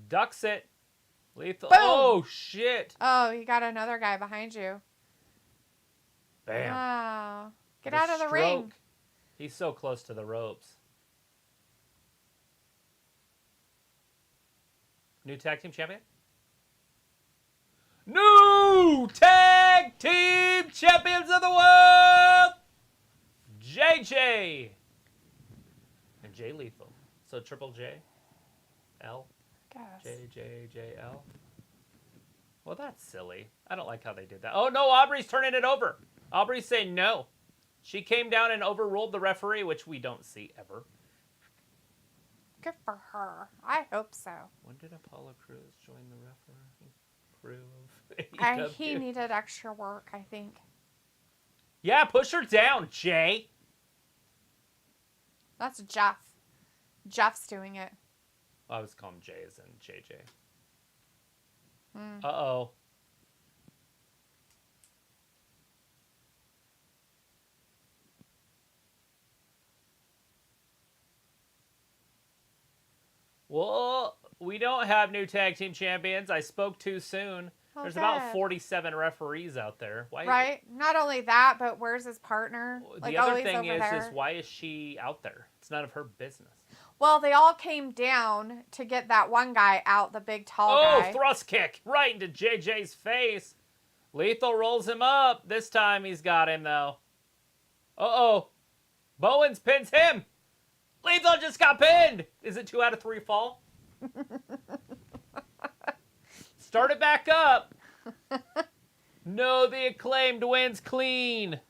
Ducks it. Lethal. Boom. Oh, shit. Oh, you got another guy behind you. Bam. Wow. Get The out of the ring. stroke. He's so close to the ropes. New tag team champion? New tag team champions of the world! JJ and Jay Lethal. So Triple J, L, Guess. L. Well, that's silly. I don't like how they did that. Oh, no, Aubrey's turning it over. Aubrey's saying no. She came down and overruled the referee, which we don't see ever. Good for her. I hope so. When did Apollo Crews join the referee crew of AEW? He needed extra work, I think. Yeah, push her down, Jay. That's Jeff. Jeff's doing it. I was calling Jay as in JJ. Mm. Uh-oh. Well, we don't have new tag team champions. I spoke too soon. Oh, There's good. about 47 referees out there. Why? Right? Not only that, but where's his partner? The other always thing over there. is why is she out there? It's none of her business. Well, they all came down to get that one guy out, the big tall guy. Oh, thrust kick right into JJ's face. Lethal rolls him up. This time he's got him, though. Uh-oh. Bowens pins him. Lethal just got pinned. Is it 2 out of 3 fall? Start it back up. No, the Acclaimed wins clean.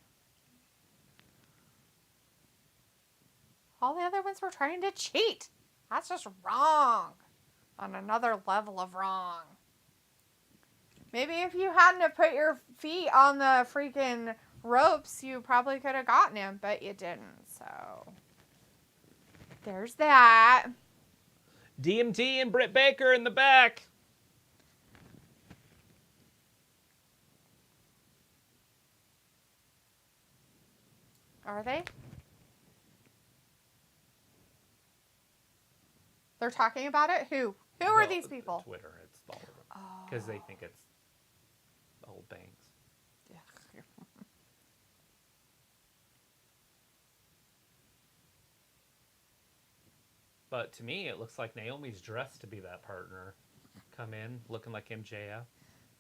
All the other ones were trying to cheat. That's just wrong. On another level of wrong. Maybe if you hadn't have put your feet on the freaking ropes, you probably could have gotten him, but you didn't, so... There's that. DMT and Britt Baker in the back. Are they? They're talking about it? Who? Who are these people? Twitter, it's all of them. Because they think it's old bangs. But to me, it looks like Naomi's dressed to be that partner. Come in looking like MJF.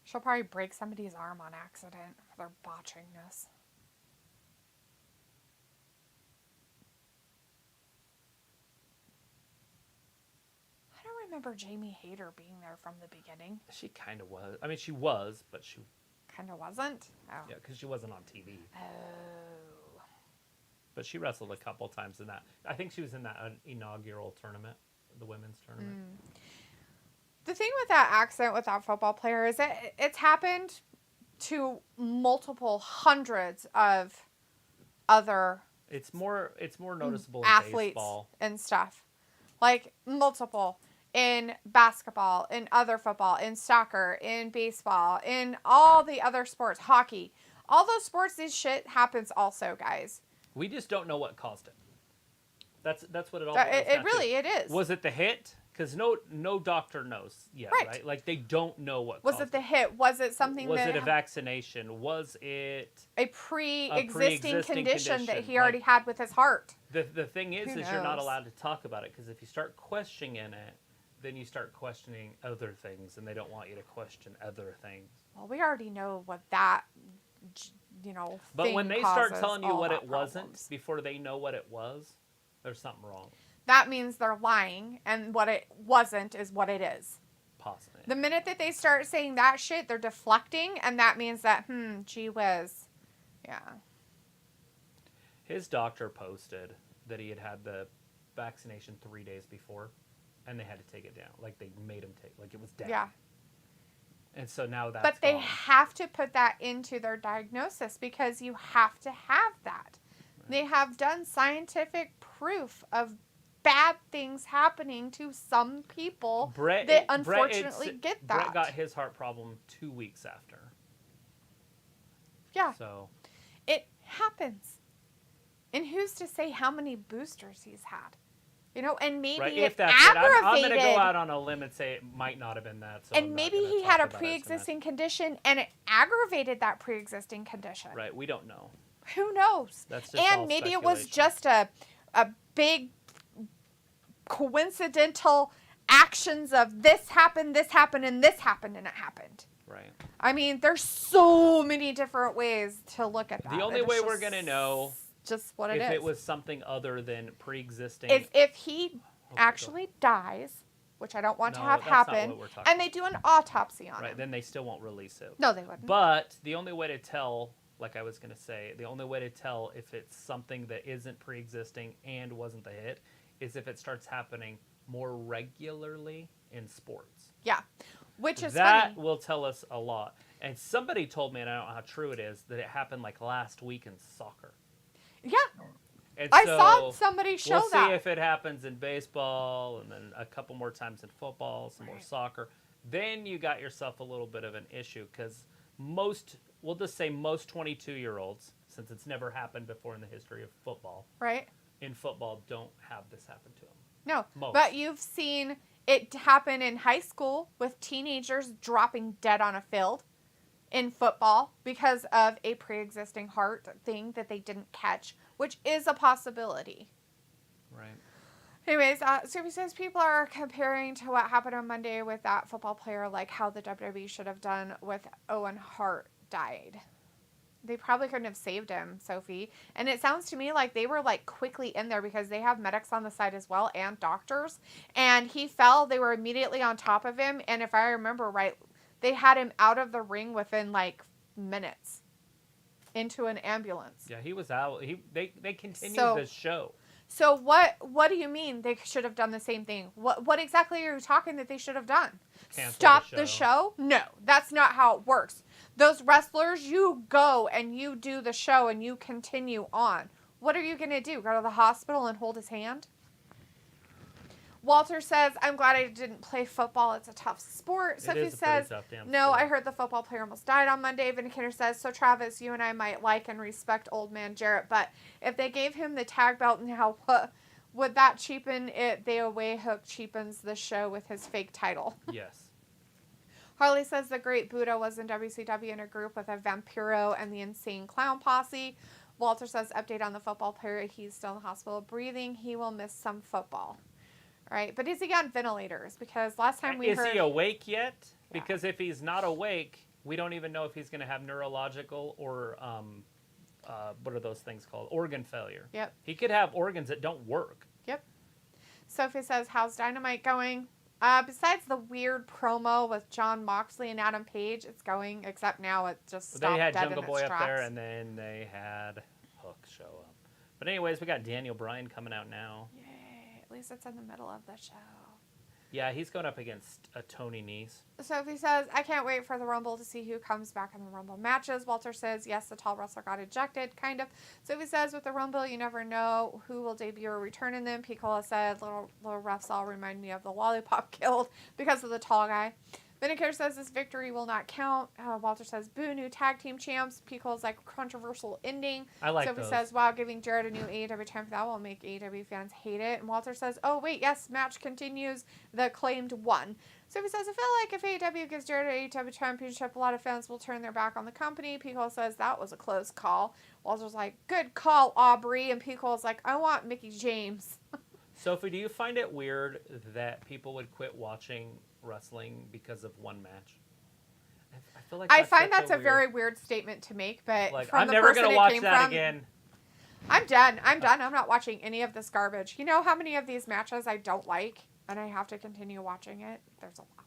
She'll probably break somebody's arm on accident for their botchingness. I don't remember Jamie Hayter being there from the beginning. She kind of was. I mean, she was, but she... Kind of wasn't? Oh. Yeah, because she wasn't on TV. Oh. But she wrestled a couple times in that. I think she was in that inaugural tournament, the women's tournament. The thing with that accident with that football player is it's happened to multiple hundreds of other It's more noticeable in athletes baseball. And stuff. Like multiple in basketball, in other football, in soccer, in baseball, in all the other sports, hockey. All those sports, this shit happens also, guys. We just don't know what caused it. That's what it all It is. Was it the hit? Because no doctor knows yet, right? Like, they don't know what was caused it. The hit? Was it something Was it a vaccination? Was it a pre-existing condition that he already had with his heart? The thing is Who you're not knows? allowed to talk about it, because if you start questioning it, then you start questioning other things, and they don't want you to question other things. Well, we already know what that, But thing when they start causes telling you all what that it wasn't problems. before they know what it was, there's something wrong. That means they're lying, and what it wasn't is what it is. Possibly. The minute that they start saying that shit, they're deflecting, and that means that, gee whiz. Yeah. His doctor posted that he had the vaccination 3 days before, and they had to take it down. Like, they made him take, like, it was down. Yeah. And so now that's But they gone. have to put that into their diagnosis because you have to have that. Right. They have done scientific proof of bad things happening to some people that unfortunately get that. Brett got his heart problem 2 weeks after. Yeah. So it happens. And who's to say how many boosters he's had? You know, and maybe if it that's aggravated. I'm going to go out on a limb and say it might not have been that. So and maybe he had a pre-existing condition and it aggravated that pre-existing condition. Right. We don't know. Who knows? That's just and maybe it was just a big coincidental actions of this happened, and this happened, and it happened. Right. I mean, there's so many different ways to look at that. The only way we're going to know just what it is. If it was something other than pre-existing. Is if he actually dies, which I don't want to have happen, and they do an autopsy on him. Right, then they still won't release it. No, they wouldn't. But the only way to tell, like I was going to say, the only way to tell if it's something that isn't pre-existing and wasn't the hit is if it starts happening more regularly in sports. Yeah, which is that funny. will tell us a lot. And somebody told me, and I don't know how true it is, that it happened like last week in soccer. Yeah. And I saw somebody show that. We'll see if it happens in baseball and then a couple more times in football, some more soccer. Then you got yourself a little bit of an issue because we'll just say most 22-year-olds, since it's never happened before in the history of football. Right. In football, don't have this happen to them. No. Most. But you've seen it happen in high school with teenagers dropping dead on a field in football because of a pre-existing heart thing that they didn't catch, which is a possibility. Right. Anyways, so he says people are comparing to what happened on Monday with that football player, like how the WWE should have done with Owen Hart died. They probably couldn't have saved him, Sophie. And it sounds to me like they were like quickly in there because they have medics on the side as well and doctors. And he fell. They were immediately on top of him. And if I remember right, they had him out of the ring within like minutes into an ambulance. Yeah, he was out. They continued the show. So what do you mean they should have done the same thing? What exactly are you talking that they should have done? Stop the show? No, that's not how it works. Those wrestlers, you go and you do the show and you continue on. What are you going to do? Go to the hospital and hold his hand? Walter says, I'm glad I didn't play football. It's a tough sport. Sophie says, no, I heard the football player almost died on Monday. Vindicator says, so Travis, you and I might like and respect old man Jarrett, but if they gave him the tag belt now, would that cheapen it? The away hook cheapens the show with his fake title. Yes. Harley says the Great Buddha was in WCW in a group with a Vampiro and the Insane Clown Posse. Walter says, update on the football player. He's still in the hospital breathing. He will miss some football. Right, but is he on ventilators? Because last time we heard... Is he awake yet? Yeah. Because if he's not awake, we don't even know if he's going to have neurological or, what are those things called? Organ failure. Yep. He could have organs that don't work. Yep. Sophie says, how's Dynamite going? Besides the weird promo with John Moxley and Adam Page, it's going, except now it just stopped They had dead Jungle in Boy its up tracks. there, and then they had Hook show up. But anyways, we got Daniel Bryan coming out now. Yay. At least it's in the middle of the show. Yeah, he's going up against Tony Nese. Sophie says, I can't wait for the Rumble to see who comes back in the Rumble matches. Walter says, yes, the tall wrestler got ejected, kind of. Sophie says, with the Rumble, you never know who will debut or return in them. Piccola said, little refs all remind me of the Lollipop Guild because of the tall guy. Vindicator says this victory will not count. Walter says, boo, new tag team champs. Pico's like controversial ending. I like Sophie those. Sophie says, wow, giving Jarrett a new AEW champ, that will make AEW fans hate it. And Walter says, oh, wait, yes, match continues. The claimed one. Sophie says, I feel like if AEW gives Jarrett an AEW championship, a lot of fans will turn their back on the company. Pico says, that was a close call. Walter's like, good call, Aubrey. And Pico's like, I want Mickey James. Sophie, do you find it weird that people would quit watching wrestling because of one match? I feel like I find that's a very weird statement to make, but like, from I'm the never person gonna it watch came that from, again. I'm done. I'm not watching any of this garbage. You know how many of these matches I don't like, and I have to continue watching it? There's a lot.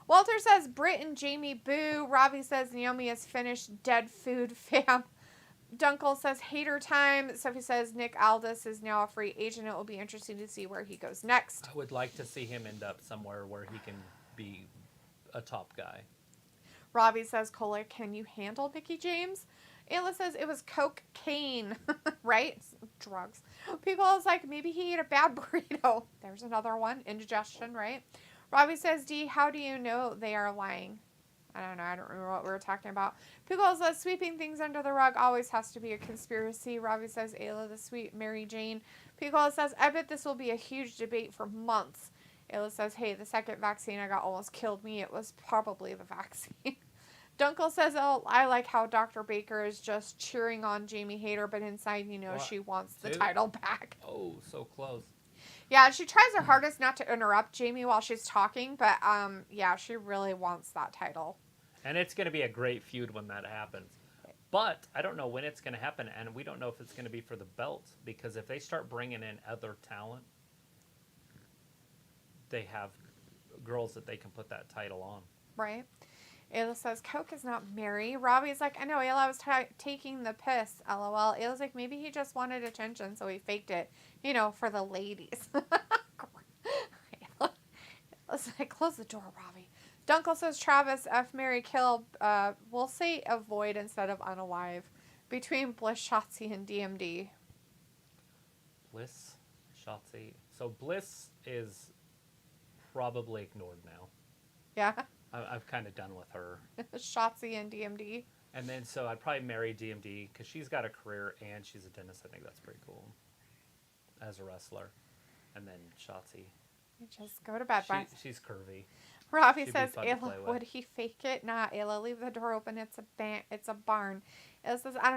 Walter says Britt and Jamie boo. Robbie says Naomi has finished dead food fam. Dunkel says hater time. Sophie says Nick Aldis is now a free agent. It will be interesting to see where he goes next. I would like to see him end up somewhere where he can be a top guy. Robbie says, Kohler, can you handle Mickie James? Ayla says it was cocaine, right? Drugs. People is like, maybe he ate a bad burrito. There's another one. Indigestion, right? Robbie says, D, how do you know they are lying? I don't know. I don't remember what we were talking about. People says, sweeping things under the rug always has to be a conspiracy. Robbie says, Ayla, the sweet Mary Jane. People says, I bet this will be a huge debate for months. Ayla says, hey, the second vaccine I got almost killed me. It was probably the vaccine. Dunkel says, oh, I like how Dr. Baker is just cheering on Jamie Hayter, but inside, what? She wants the title back. Oh, so close. Yeah, she tries her hardest not to interrupt Jamie while she's talking, but, yeah, she really wants that title. And it's going to be a great feud when that happens. But I don't know when it's going to happen, and we don't know if it's going to be for the belt, because if they start bringing in other talent, they have girls that they can put that title on. Right. Ayla says, Coke is not Mary. Robbie's like, I know, Ayla was taking the piss, LOL. Ayla's like, maybe he just wanted attention, so he faked it, for the ladies. Ayla's like, close the door, Robbie. Dunkel says, Travis, F, Mary, kill, we'll say avoid instead of unalive, between Bliss, Shotzi, and DMD. Bliss, Shotzi. So Bliss is probably ignored now. Yeah. I've kind of done with her. Shotzi and DMD. And then, so I'd probably marry DMD because she's got a career and she's a dentist. I think that's pretty cool as a wrestler. And then Shotzi. Just go to bed, bye. She's curvy. Robbie says, Ayla, would he fake it? Nah, Ayla, leave the door open. It's a barn. Ayla says, I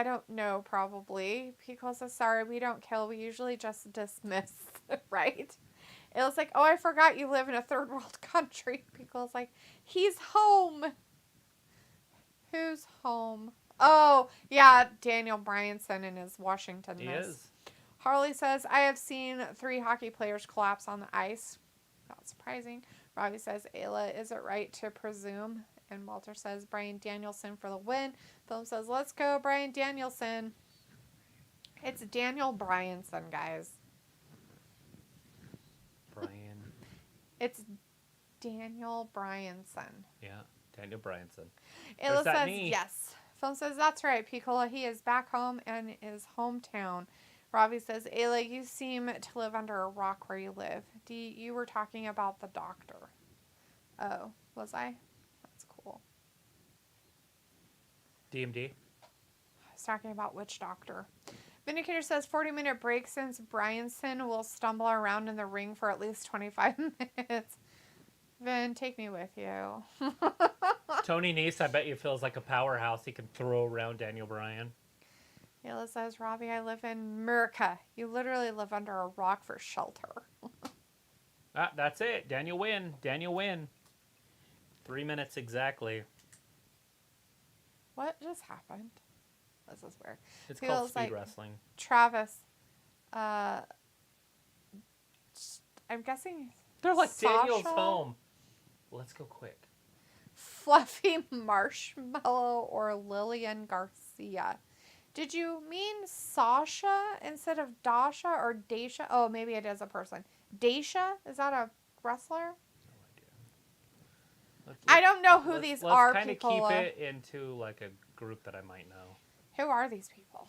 don't know, probably. Pico says, sorry, we don't kill. We usually just dismiss, right? Ayla's like, oh, I forgot you live in a third world country. Pico's like, he's home. Who's home? Oh, yeah, Daniel Bryanson in his Washington He mess. is. Harley says, I have seen 3 hockey players collapse on the ice. Not surprising. Robbie says, Ayla, is it right to presume? And Walter says, Bryan Danielson for the win. Film says, let's go, Bryan Danielson. It's Daniel Bryanson, guys. Brian. It's Daniel Bryanson. Yeah, Daniel Bryanson. Ayla says, yes. Film says, that's right, Piccola. He is back home in his hometown. Robbie says, Ayla, you seem to live under a rock where you live. You were talking about the doctor. Oh, was I? That's cool. DMD? I was talking about which doctor. Vindicator says, 40-minute break since Bryanson will stumble around in the ring for at least 25 minutes. Vin, take me with you. Tony Nese, I bet you feels like a powerhouse. He can throw around Daniel Bryan. Ayla says, Robbie, I live in America. You literally live under a rock for shelter. That's it. Daniel win. 3 minutes exactly. What just happened? This is weird. It's called speed wrestling. Travis. I'm guessing They're like, Sasha? Daniel's home. Let's go quick. Fluffy Marshmallow or Lillian Garcia. Did you mean Sasha instead of Dasha or Daisha? Oh, maybe it is a person. Daisha? Is that a wrestler? No idea. I don't know who these are, Let's kind of people. keep it into like a group that I might know. Who are these people?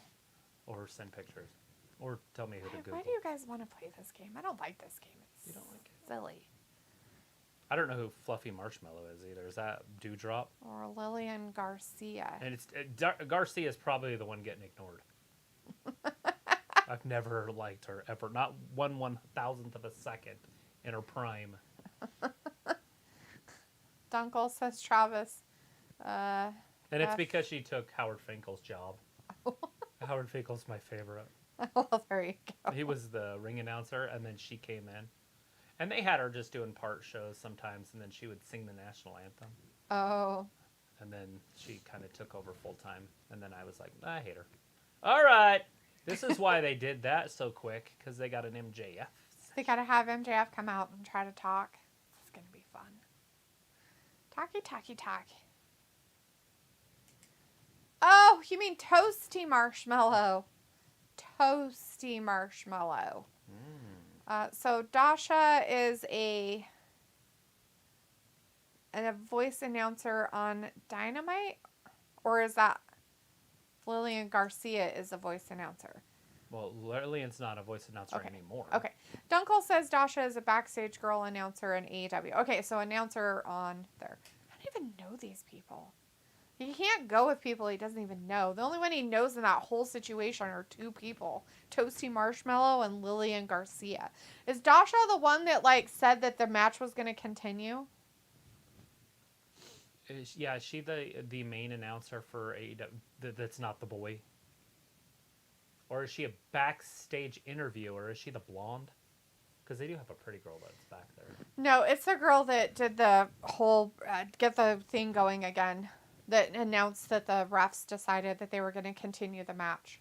Or send pictures. Or tell me who to Google. Why do you guys want to play this game? I don't like this game. It's You don't like it? silly. I don't know who Fluffy Marshmallow is either. Is that Dewdrop? Or Lillian Garcia. And it's Garcia is probably the one getting ignored. I've never liked her ever. Not 1/1000th of a second in her prime. Dunkel says Travis. And it's because she took Howard Finkel's job. Howard Finkel's my favorite. Well, there you go. He was the ring announcer, and then she came in. And they had her just doing part shows sometimes, and then she would sing the national anthem. Oh. And then she kind of took over full time. And then I was like, I hate her. All right. This is why they did that so quick, because they got an MJF. They got to have MJF come out and try to talk. It's going to be fun. Talky. Oh, you mean Toasty Marshmallow. Toasty Marshmallow. So Dasha is a a voice announcer on Dynamite? Or is that Lillian Garcia is a voice announcer? Well, Lillian's not a voice announcer anymore. Okay. Dunkel says Dasha is a backstage girl announcer in AEW. Okay, so announcer on there. I don't even know these people. He can't go with people he doesn't even know. The only one he knows in that whole situation are two people. Toasty Marshmallow and Lillian Garcia. Is Dasha the one that, like, said that the match was going to continue? Is she the main announcer for AEW? That's not the boy? Or is she a backstage interviewer? Is she the blonde? Because they do have a pretty girl that's back there. No, it's the girl that did the whole get the thing going again. That announced that the refs decided that they were going to continue the match.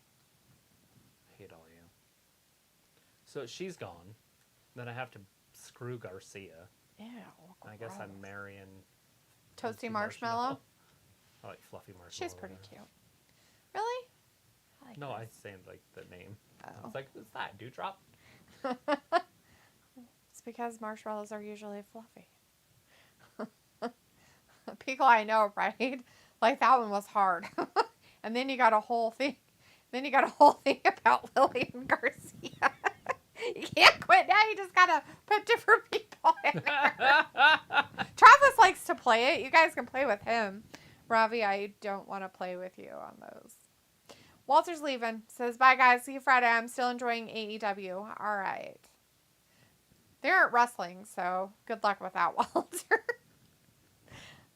I hate all you. So she's gone. Then I have to screw Garcia. Ew. I guess I'm marrying Toasty Marshmallow. I like Fluffy Marshmallow. She's pretty cute. Really? No, I say like the name. Oh. It's like, who's that? Dewdrop? It's because marshmallows are usually fluffy. People I know, right? Like that one was hard. And then you got a whole thing. Then you got a whole thing about Lillian Garcia. You can't quit now. You just gotta put different people in there. Travis likes to play it. You guys can play with him. Ravi, I don't want to play with you on those. Walter's leaving. Says, bye guys. See you Friday. I'm still enjoying AEW. All right. They aren't wrestling, so good luck with that, Walter.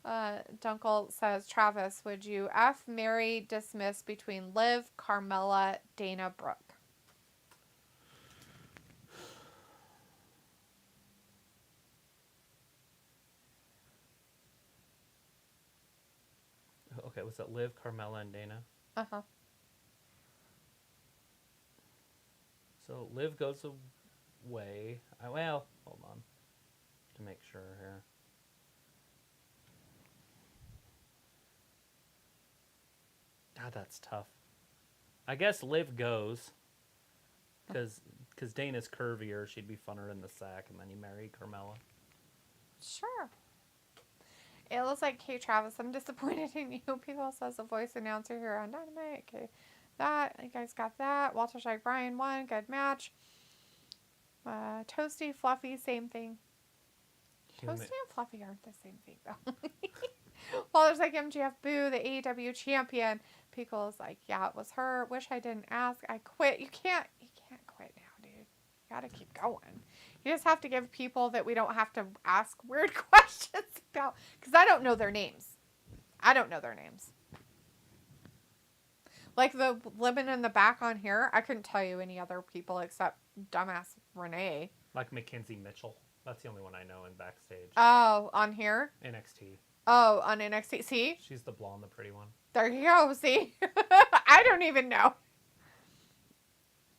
Dunkel says, Travis, would you marry, dismiss between Liv, Carmella, Dana Brooke? Okay, was it Liv, Carmella, and Dana? Uh-huh. So Liv goes away. Well, hold on. To make sure here. God, that's tough. I guess Liv goes. Because Dana's curvier. She'd be funner in the sack. And then you marry Carmella. Sure. It looks like, hey, Travis, I'm disappointed in you. People says a voice announcer here on Dynamite. Okay. That. You guys got that. Walter's like, Brian won. Good match. Toasty, Fluffy, same thing. Toasty and Fluffy aren't the same thing, though. Walter's like, MGF boo, the AEW champion. Pickle's like, yeah, it was her. Wish I didn't ask. I quit. You can't quit now, dude. You gotta keep going. You just have to give people that we don't have to ask weird questions about. Because I don't know their names. Like the women in the back on here, I couldn't tell you any other people except dumbass Renee. Like Mackenzie Mitchell. That's the only one I know in backstage. Oh, on here? NXT. Oh, on NXT. See? She's the blonde, the pretty one. There you go. See? I don't even know.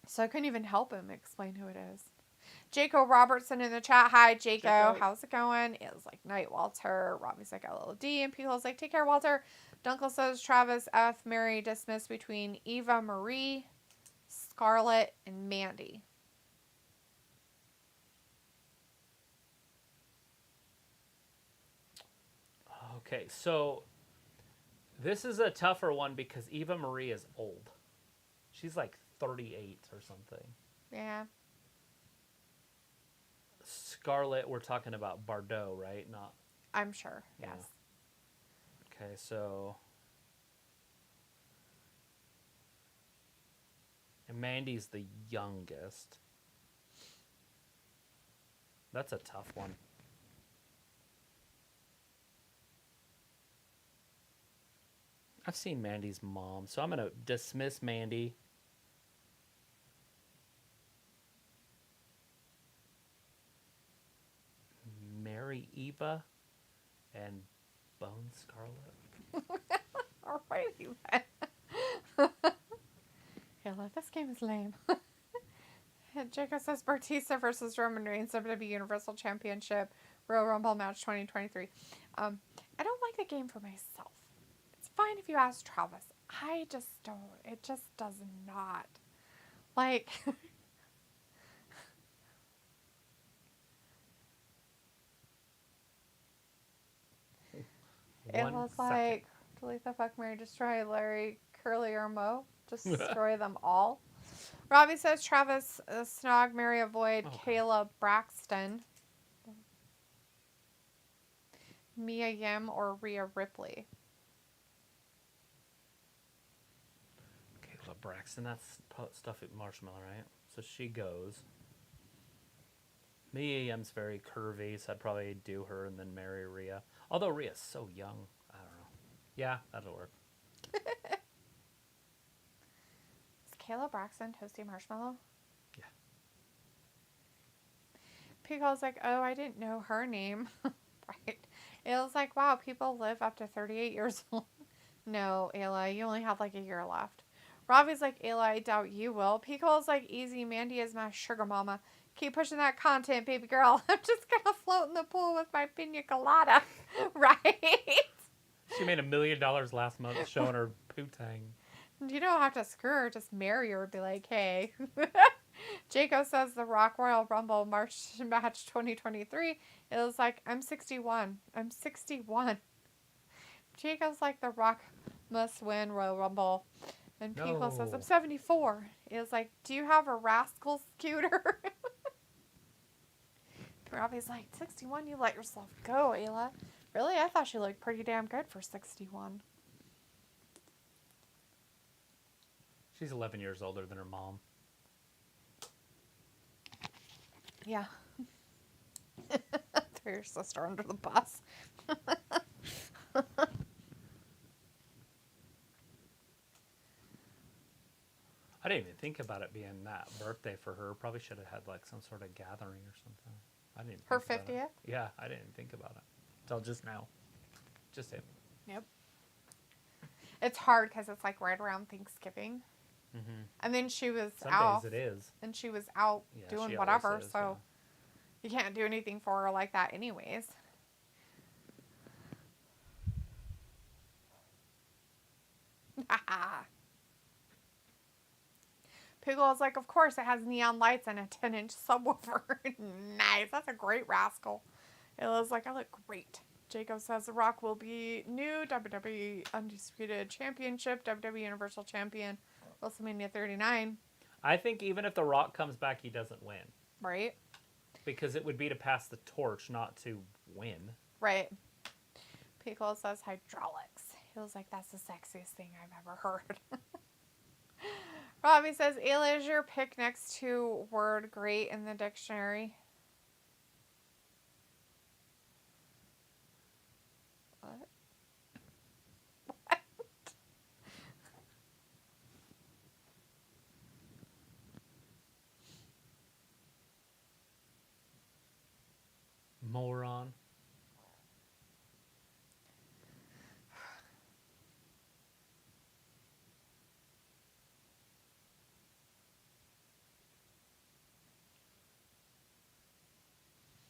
So I couldn't even help him explain who it is. Jaco Robertson in the chat. Hi, Jaco. How's it going? It was like, night, Walter. Robbie's like, LLD. And people's like, take care, Walter. Dunkel says, Travis F. Mary dismissed between Eva Marie, Scarlett, and Mandy. Okay, so this is a tougher one because Eva Marie is old. She's like 38 or something. Yeah. Scarlett, we're talking about Bardot, right? Not. I'm sure. Yes. Yeah. Okay, so. And Mandy's the youngest. That's a tough one. I've seen Mandy's mom, so I'm going to dismiss Mandy. Marry Eva and bone Scarlett. Alrighty then. This game is lame. Jacob says Batista versus Roman Reigns, WWE Universal Championship, Royal Rumble match 2023. I don't like the game for myself. It's fine if you ask Travis. I just don't. It just does not. Like... It was like, delete the fuck, Mary, destroy Larry, Curly, or Mo. Just destroy them all. Robbie says Travis Snog, Mary Avoid, Kayla Braxton, Mia Yim, or Rhea Ripley. Kayla Braxton, that's stuff at Marshmallow, right? So she goes. Mia Yim's very curvy, so I'd probably do her and then marry Rhea. Although Rhea's so young, I don't know. Yeah, that'll work. Is Kayla Braxton Toasty Marshmallow? Yeah. Pico's like, oh, I didn't know her name. Right. It was like, wow, people live up to 38 years old. No, Ayla, you only have like a year left. Robbie's like, Ayla, I doubt you will. Pico's like, easy, Mandy is my sugar mama. Keep pushing that content, baby girl. I'm just going to float in the pool with my pina colada. Right? She made $1 million last month showing her pootang. You don't have to screw her. Just marry her and be like, hey. Jacob says the Rock Royal Rumble March match 2023. It was like, I'm 61. I'm 61. Jacob's like, the Rock must win Royal Rumble. And Pico says, I'm 74. It was like, do you have a rascal scooter? Robbie's like, 61? You let yourself go, Ayla. Really? I thought she looked pretty damn good for 61. She's 11 years older than her mom. Yeah. Throw your sister under the bus. I didn't even think about it being that birthday for her. Probably should have had like some sort of gathering or something. I didn't. Her 50th? Yeah, I didn't think about it until just now. Just it. Yep. It's hard because it's like right around Thanksgiving. Mm-hmm. And then she was out. Some days it is. And she was out doing whatever, so you can't do anything for her like that anyways. Pickle is like, of course it has neon lights and a 10-inch subwoofer. Nice. That's a great rascal. It was like, I look great. Jacob says The Rock will be new WWE Undisputed Championship, WWE Universal Champion, WrestleMania 39. I think even if The Rock comes back, he doesn't win. Right. Because it would be to pass the torch, not to win. Right. Pickle says hydraulics. He was like, that's the sexiest thing I've ever heard. Robbie says, Ayla, is your pick next to word great in the dictionary? What? What? Moron.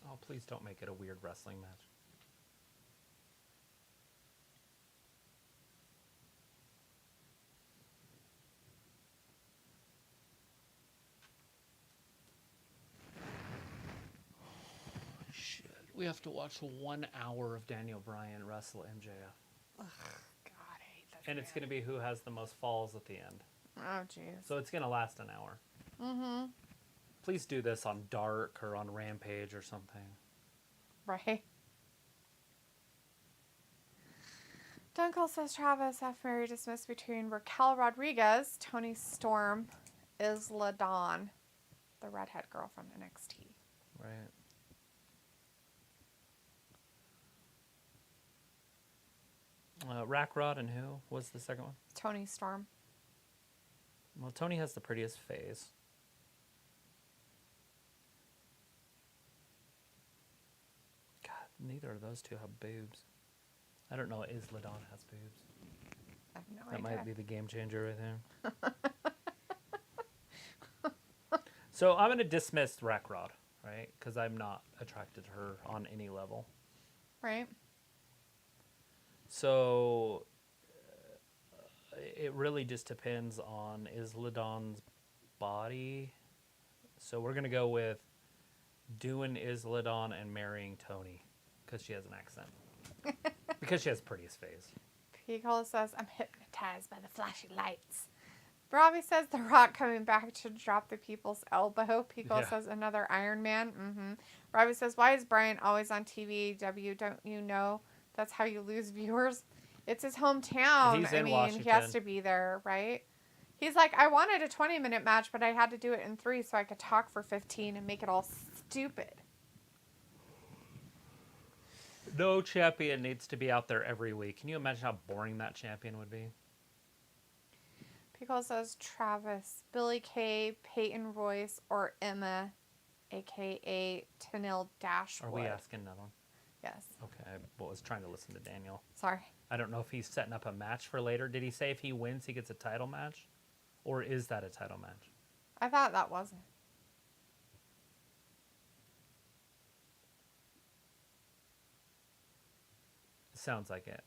Oh, please don't make it a weird wrestling match. Shit. We have to watch 1 hour of Daniel Bryan wrestle MJF. Ugh, God, I hate this. And it's going to be who has the most falls at the end. Oh, jeez. So it's going to last an hour. Mm-hmm. Please do this on Dark or on Rampage or something. Right. Dunkel says Travis F. Mary dismissed between Raquel Rodriguez, Tony Storm, Isla Dawn, the redhead girl from NXT. Right. Rackrod and who was the second one? Tony Storm. Well, Tony has the prettiest face. God, neither of those two have boobs. I don't know if Isla Dawn has boobs. I have no That idea. might be the game changer right there. So I'm going to dismiss Rackrod, right? Because I'm not attracted to her on any level. Right. So it really just depends on Isla Dawn's body. So we're going to go with doing Isla Dawn and marrying Tony because she has an accent. Because she has the prettiest face. Piccolo says, I'm hypnotized by the flashy lights. Robbie says, The Rock coming back to drop the people's elbow. Piccolo says, another Iron Man. Mm-hmm. Robbie says, why is Brian always on TV? Don't you know that's how you lose viewers? It's his hometown. He's in Washington. He has to be there, right? He's like, I wanted a 20-minute match, but I had to do it in 3 so I could talk for 15 and make it all stupid. No champion needs to be out there every week. Can you imagine how boring that champion would be? Piccolo says Travis, Billy Kay, Peyton Royce, or Emma, a.k.a. Tenille Dashwood. Are we asking another one? Yes. Okay, I was trying to listen to Daniel. Sorry. I don't know if he's setting up a match for later. Did he say if he wins, he gets a title match? Or is that a title match? I thought that wasn't. Sounds like it.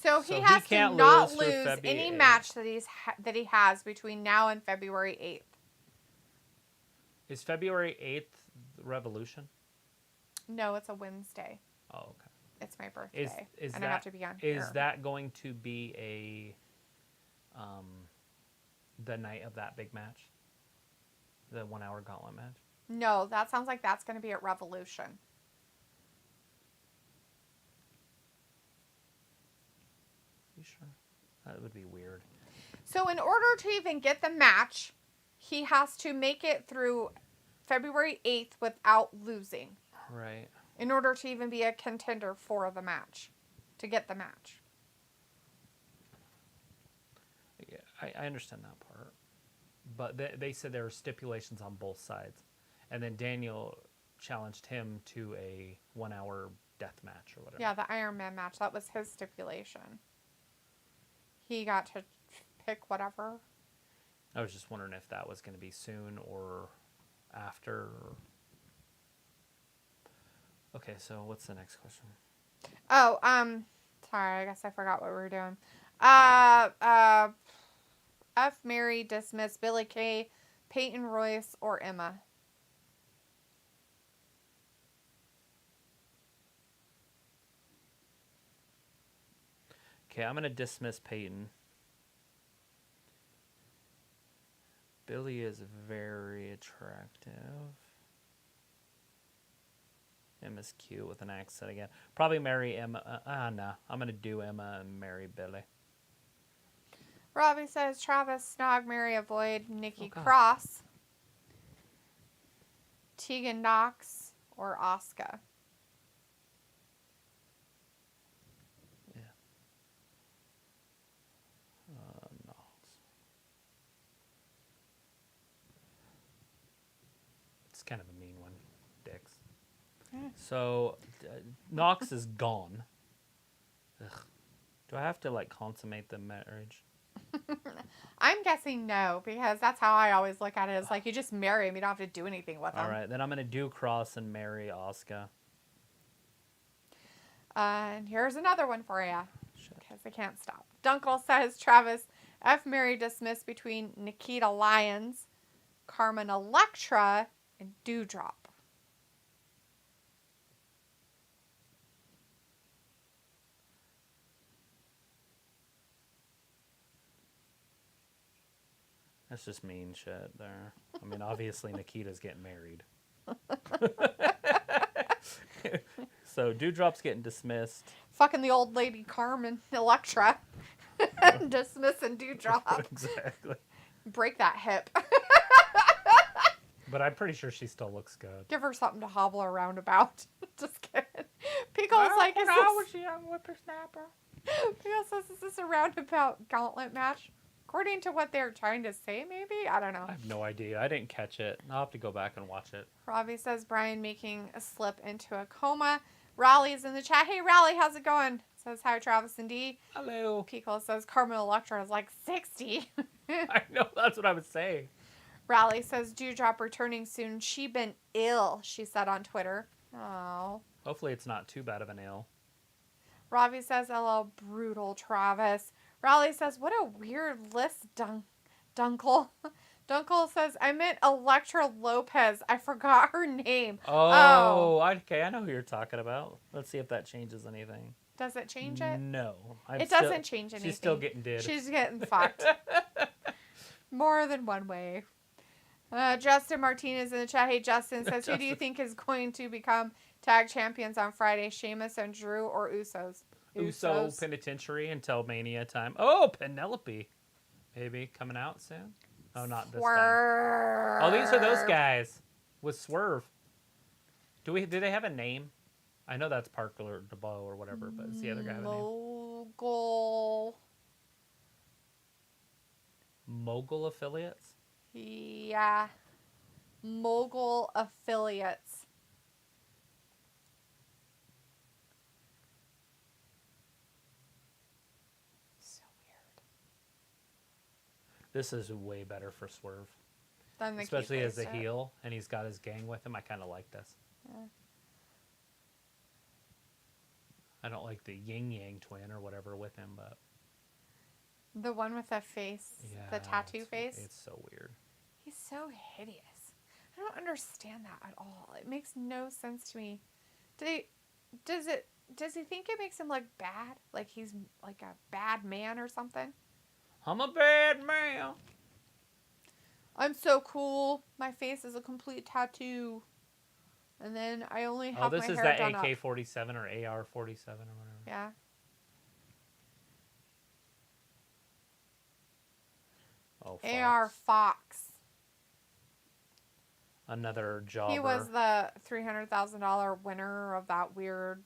So he has to not lose any 8th. match that he has between now and February 8th. Is February 8th Revolution? No, it's a Wednesday. Oh, okay. It's my birthday. Is and that, I have to be on here. Is that going to be the night of that big match? The 1 hour gauntlet match? No, that sounds like that's going to be at Revolution. You sure? That would be weird. So in order to even get the match, he has to make it through February 8th without losing. Right. In order to even be a contender for the match. To get the match. Yeah, I understand that part. But they said there were stipulations on both sides. And then Daniel challenged him to a 1 hour death match or whatever. Yeah, the Iron Man match. That was his stipulation. He got to pick whatever. I was just wondering if that was going to be soon or after. Okay, so what's the next question? Oh, sorry, I guess I forgot what we were doing. F. Mary, dismiss, Billy Kay, Peyton Royce, or Emma. Okay, I'm going to dismiss Peyton. Billy is very attractive. Emma's cute with an accent again. Probably marry Emma. No. I'm going to do Emma and marry Billy. Robbie says Travis, Snog, Mary, avoid, Nikki Cross, Tegan Knox, or Asuka. Yeah. Knox. It's kind of a mean one, dicks. So, Knox is gone. Ugh. Do I have to, consummate the marriage? I'm guessing no, because that's how I always look at it. It's like you just marry him. You don't have to do anything with him. All right, then I'm going to do Cross and marry Asuka. And here's another one for you, because I can't stop. Dunkel says, Travis, F. Mary dismissed between Nikita Lyons, Carmen Electra, and Dewdrop. That's just mean shit there. I mean, obviously Nikita's getting married. So Dewdrop's getting dismissed. Fucking the old lady Carmen Electra. Dismissing Dewdrop. Exactly. Break that hip. But I'm pretty sure she still looks good. Give her something to hobble around about. Just kidding. Pico's like, is was a young whippersnapper. Pico says, is this a roundabout gauntlet match? According to what they're trying to say, maybe? I don't know. I have no idea. I didn't catch it. I'll have to go back and watch it. Robbie says Brian making a slip into a coma. Rally's in the chat. Hey, Rally, how's it going? Says, hi, Travis and D. Hello. Pico says Carmen Electra is like 60. I know. That's what I was saying. Rally says Dewdrop returning soon. She been ill, she said on Twitter. Oh. Hopefully it's not too bad of an ill. Robbie says, hello, brutal Travis. Raleigh says, what a weird list, Dunkel. Dunkel says, I meant Electra Lopez. I forgot her name. Oh. Okay, I know who you're talking about. Let's see if that changes anything. Does it change it? No. It doesn't change anything. She's still getting did. She's getting fucked. More than one way. Justin Martinez in the chat. Hey, Justin says, who do you think is going to become tag champions on Friday? Sheamus and Drew or Usos? Uso Penitentiary until Mania time. Oh, Penelope. Maybe coming out soon. Oh, not this time. Oh, these are those guys with Swerve. Do they have a name? I know that's Parker or DeBow or whatever, but does the other guy have a name? Mogul Affiliates? Yeah. Mogul Affiliates. So weird. This is way better for Swerve. Especially as a heel, and he's got his gang with him. I kind of like this. Yeah. I don't like the yin yang twin or whatever with him, but the one with the face, the tattoo face. It's so weird. He's so hideous. I don't understand that at all. It makes no sense to me. Does he think it makes him look bad? Like he's like a bad man or something? I'm a bad man. I'm so cool. My face is a complete tattoo. And then I only have my hair done up. Oh, this is that AK-47 or AR-47 or whatever. Yeah. Oh, Fox. AR Fox. Another jobber. He was the $300,000 winner of that weird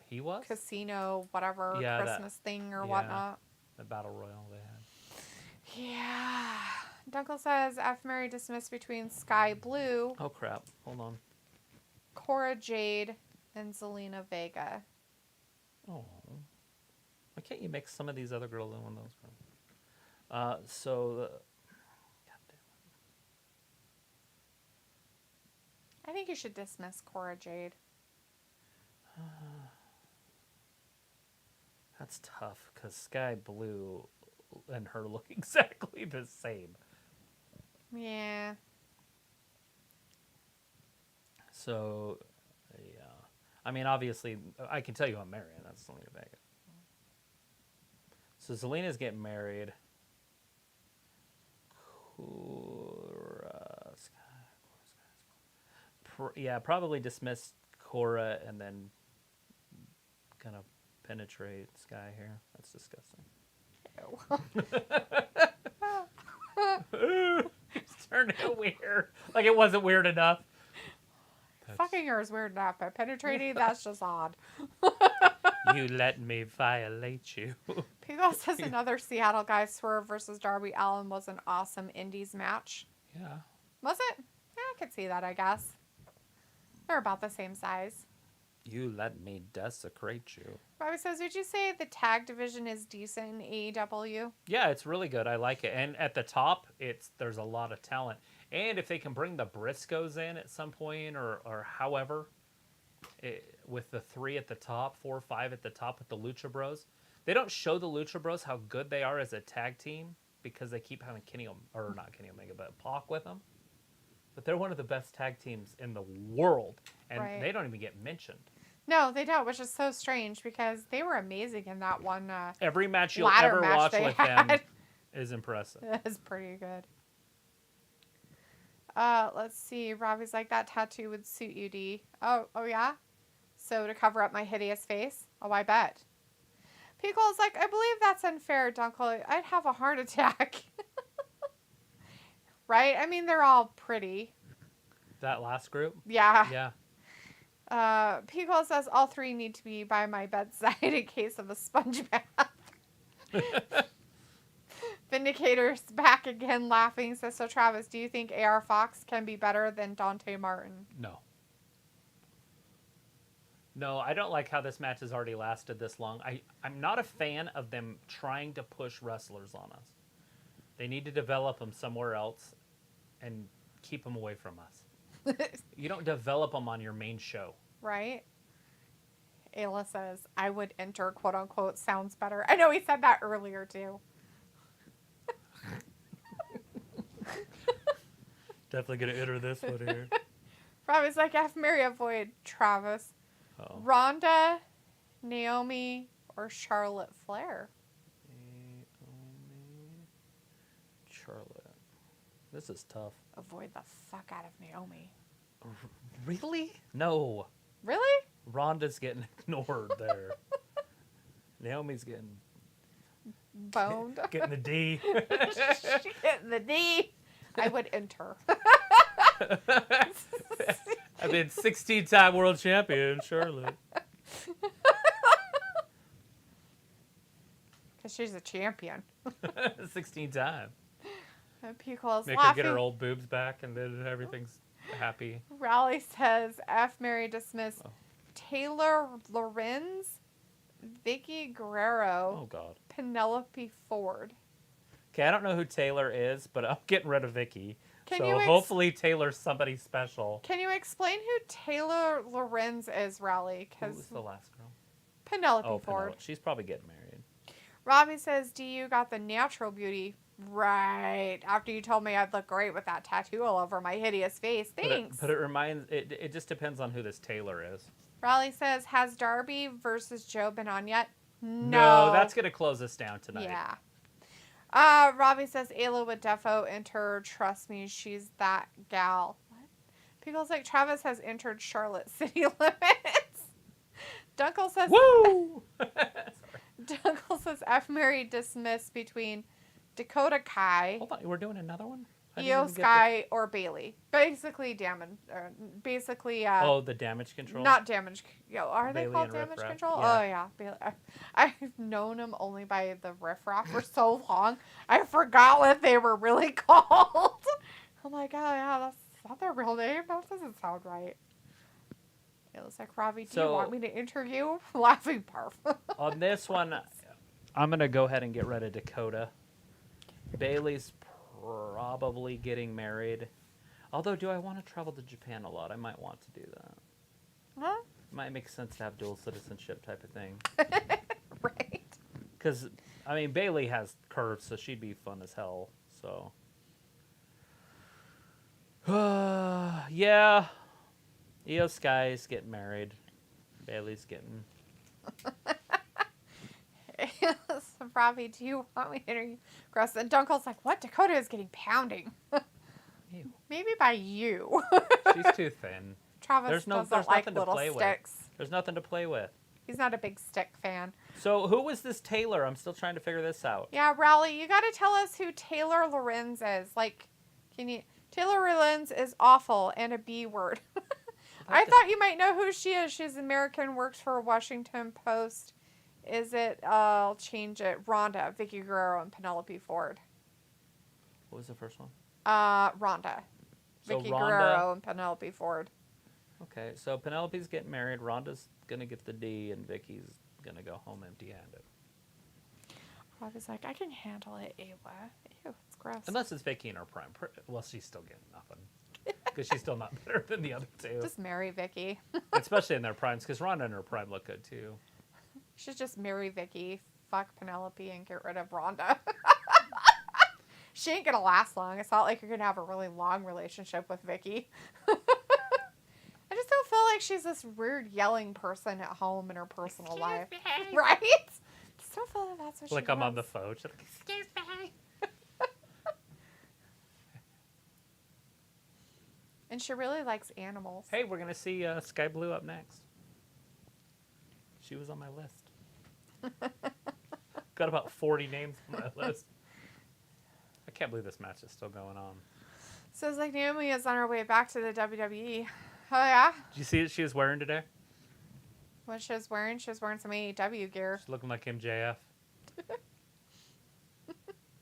He was? casino, whatever, Christmas thing or whatnot. The battle royal they had. Yeah. Dunkel says, F. Mary dismissed between Sky Blue. Oh, crap. Hold on. Cora Jade and Zelina Vega. Oh. Why can't you mix some of these other girls in one of those girls? God damn I think you should dismiss Cora Jade. That's tough, because Sky Blue and her look exactly the same. Yeah. So, yeah. I mean, obviously, I can tell you I'm marrying. That's Zelina Vega. So, Zelina's getting married. Probably dismiss Cora and then kind of penetrate Sky here. That's disgusting. It's turned it weird. Like it wasn't weird enough. Fucking her is weird enough, but penetrating, that's just odd. You let me violate you. People says another Seattle guy, Swerve versus Darby Allin, was an awesome Indies match. Yeah. Was it? Yeah, I could see that, I guess. They're about the same size. You let me desecrate you. Bobby says, would you say the tag division is decent in AEW? Yeah, it's really good. I like it. And at the top, there's a lot of talent. And if they can bring the Briscoes in at some point or however, with the 3 at the top, 4 or 5 at the top with the Lucha Bros. They don't show the Lucha Bros how good they are as a tag team because they keep having not Kenny Omega, but Pac with them. But they're one of the best tag teams in the world. And They don't even get mentioned. No, they don't, which is so strange because they were amazing in that one. Every match you'll ever watch with them is impressive. It's pretty good. Let's see. Robbie's like, that tattoo would suit you, D. Oh yeah? So to cover up my hideous face? Oh, I bet. Pico's like, I believe that's unfair, Dunkel. I'd have a heart attack. Right? I mean, they're all pretty. That last group? Yeah. Yeah. Pico says all 3 need to be by my bedside in case of a sponge bath. Vindicator's back again laughing. Says, so Travis, do you think AR Fox can be better than Dante Martin? No. No, I don't like how this match has already lasted this long. I'm not a fan of them trying to push wrestlers on us. They need to develop them somewhere else and keep them away from us. You don't develop them on your main show. Right? Ayla says, I would enter, quote unquote, sounds better. I know he said that earlier, too. Definitely gonna enter this one here. Robbie's like, F, Mary, avoid Travis. Oh. Ronda, Naomi, or Charlotte Flair? Naomi, Charlotte. This is tough. Avoid the fuck out of Naomi. Really? No. Really? Ronda's getting ignored there. Naomi's getting Boned. getting the D. She getting the D. I would enter. I've been 16-time world champion, Charlotte. Because she's a champion. 16 time. People is Make laughing. her get her old boobs back, and then everything's happy. Raleigh says, F, Mary, dismiss Taylor Lorenz, Vicky Guerrero, Oh, God. Penelope Ford. Okay, I don't know who Taylor is, but I'm getting rid of Vicky. Can So you hopefully Taylor's somebody special. Can you explain who Taylor Lorenz is, Raleigh? Who's Because the last girl? Penelope Oh, Ford. Penelope. She's probably getting married. Robbie says, do you got the natural beauty? Right. After you told me I'd look great with that tattoo all over my hideous face. Thanks. But it reminds... It just depends on who this Taylor is. Raleigh says, has Darby versus Joe been on yet? No, that's going to close us down tonight. Yeah. Robbie says, Ayla would defo enter. Trust me, she's that gal. What? People's like, Travis has entered Charlotte City Limits. Dunkel says... Woo! Dunkel says, F, Mary, dismiss between Dakota Kai, Hold on, we're doing another one? Io Sky, or Bailey. Basically, Oh, the damage control? not damage. Are they Bailey called and damage Riff Raff, control? yeah. Oh, yeah. Bailey. I've known them only by the Riff Raff for so long. I forgot what they were really called. I'm like, oh, yeah, that's not their real name. That doesn't sound right. It looks like, Robbie, do you want me to interview? Laughing parf. On this one, I'm going to go ahead and get rid of Dakota. Bailey's probably getting married. Although, do I want to travel to Japan a lot? I might want to do that. Huh? Might make sense to have dual citizenship type of thing. Right. Because, I mean, Bailey has curves, so she'd be fun as hell. So, yeah. Io Sky's getting married. Bailey's getting... So, Robbie, do you want me to interview Gross? And Dunkel's like, what? Dakota is getting pounding. Ew. Maybe by you. She's too thin. Travis doesn't like nothing to little play sticks. with. There's nothing to play with. He's not a big stick fan. So who was this Taylor? I'm still trying to figure this out. Yeah, Rowley, you got to tell us who Taylor Lorenz is. Like, can you... Taylor Lorenz is awful and a B word. I thought you might know who she is. She's American, works for Washington Post. Is it, I'll change it, Rhonda, Vicky Guerrero, and Penelope Ford. What was the first one? Rhonda. So Vicky Rhonda- Guerrero and Penelope Ford. Okay, so Penelope's getting married. Rhonda's going to get the D, and Vicky's going to go home empty-handed. Robbie's like, I can handle it, Ayla. Ew, it's gross. Unless it's Vicky in her prime. Well, she's still getting nothing. Because she's still not better than the other two. Just marry Vicky. Especially in their primes, because Rhonda and her prime look good, too. Should just marry Vicky, fuck Penelope, and get rid of Rhonda. She ain't gonna last long. It's not like you're gonna have a really long relationship with Vicky. I just don't feel like she's this weird yelling person at home in her personal life. Right? Just don't feel like that's what Like she I'm wants. on the phone. She's like, excuse me. And she really likes animals. Hey, we're going to see Sky Blue up next. She was on my list. Got about 40 names on my list. I can't believe this match is still going on. So it's like Naomi is on her way back to the WWE. Oh, yeah? Did you see what she was wearing today? What she was wearing? She was wearing some AEW gear. She's looking like MJF.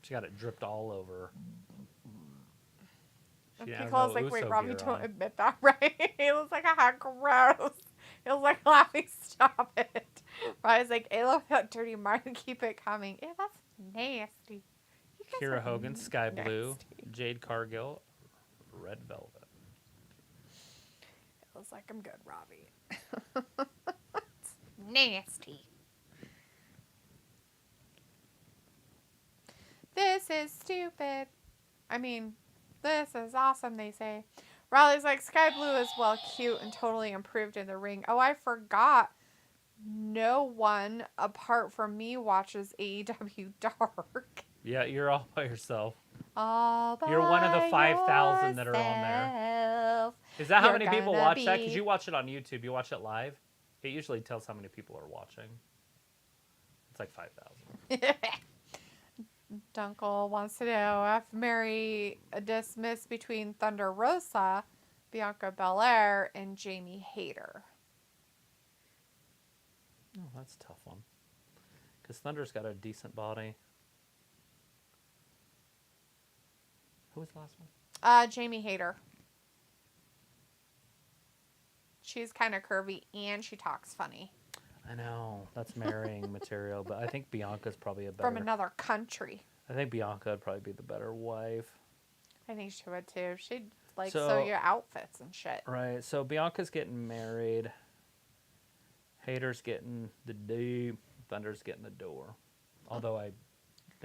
She got it dripped all over her. She had People was no like, wait, Uso Robbie, gear don't on. admit that, right? It was like, gross. It was like, laughing, stop it. Robbie's like, I love that dirty mark and keep it coming. Ew, that's nasty. You guys Kira are Hogan, Sky Blue, nasty. Jade Cargill, Red Velvet. It was like, I'm good, Robbie. It's nasty. This is stupid. I mean, This is awesome, they say. Riley's like, Sky Blue is well cute and totally improved in the ring. Oh, I forgot. No one apart from me watches AEW Dark. Yeah, you're all by yourself. All by You're one of the 5,000 that are on there. Is that how many people watch that? Because you watch it on YouTube. You watch it live. It usually tells how many people are watching. It's like 5,000. Dunkel wants to know if Mary dismissed between Thunder Rosa, Bianca Belair, and Jamie Hayter. Oh, that's a tough one. Because Thunder's got a decent body. Who was the last one? Jamie Hayter. She's kind of curvy and she talks funny. I know. That's marrying material, but I think Bianca's probably a better... From another country. I think Bianca would probably be the better wife. I think she would too. She'd sew your outfits and shit. Right. So Bianca's getting married. Hayter's getting the D. Thunder's getting the door. Although I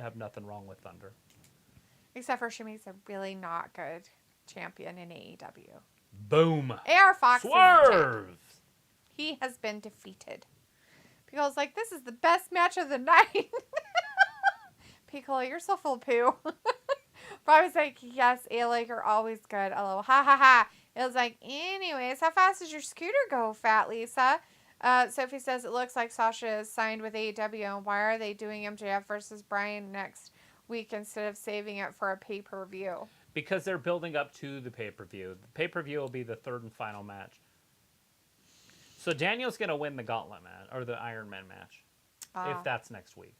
have nothing wrong with Thunder. Except for she makes a really not good champion in AEW. Boom. AR Fox Swerve. He has been defeated. Piccolo's like, this is the best match of the night. Piccolo, you're so full of poo. Bobby's like, yes, Ayla, you're always good. LOL. Ha ha ha. It was like, anyways, how fast does your scooter go, Fat Lisa? Sophie says it looks like Sasha is signed with AEW, and why are they doing MJF versus Bryan next week instead of saving it for a pay-per-view? Because they're building up to the pay-per-view. The pay-per-view will be the third and final match. So Daniel's going to win the Gauntlet match, or the Iron Man match, if that's next week.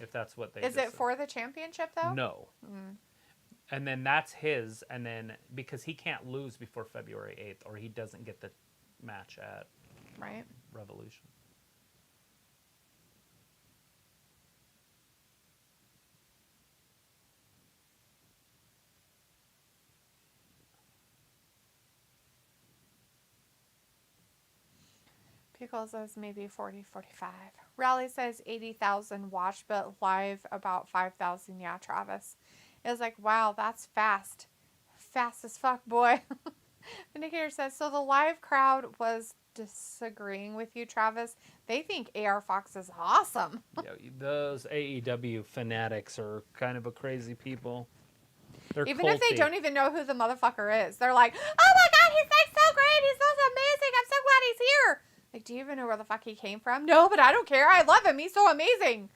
If that's what they Is it for the championship, though? No. Mm. And then that's his, and then because he can't lose before February 8th, or he doesn't get the match at Revolution. Pickle says maybe 40, 45. Raleigh says 80,000 watch, but live about 5,000. Yeah, Travis. It was like, wow, that's fast. Fast as fuck, boy. Vindicator says, so the live crowd was disagreeing with you, Travis. They think AR Fox is awesome. Yeah, those AEW fanatics are kind of a crazy people. They're even culty. If they don't even know who the motherfucker is. They're like, oh my god, he's like so great. He's so amazing. I'm so glad he's here. Like, do you even know where the fuck he came from? No, but I don't care. I love him. He's so amazing.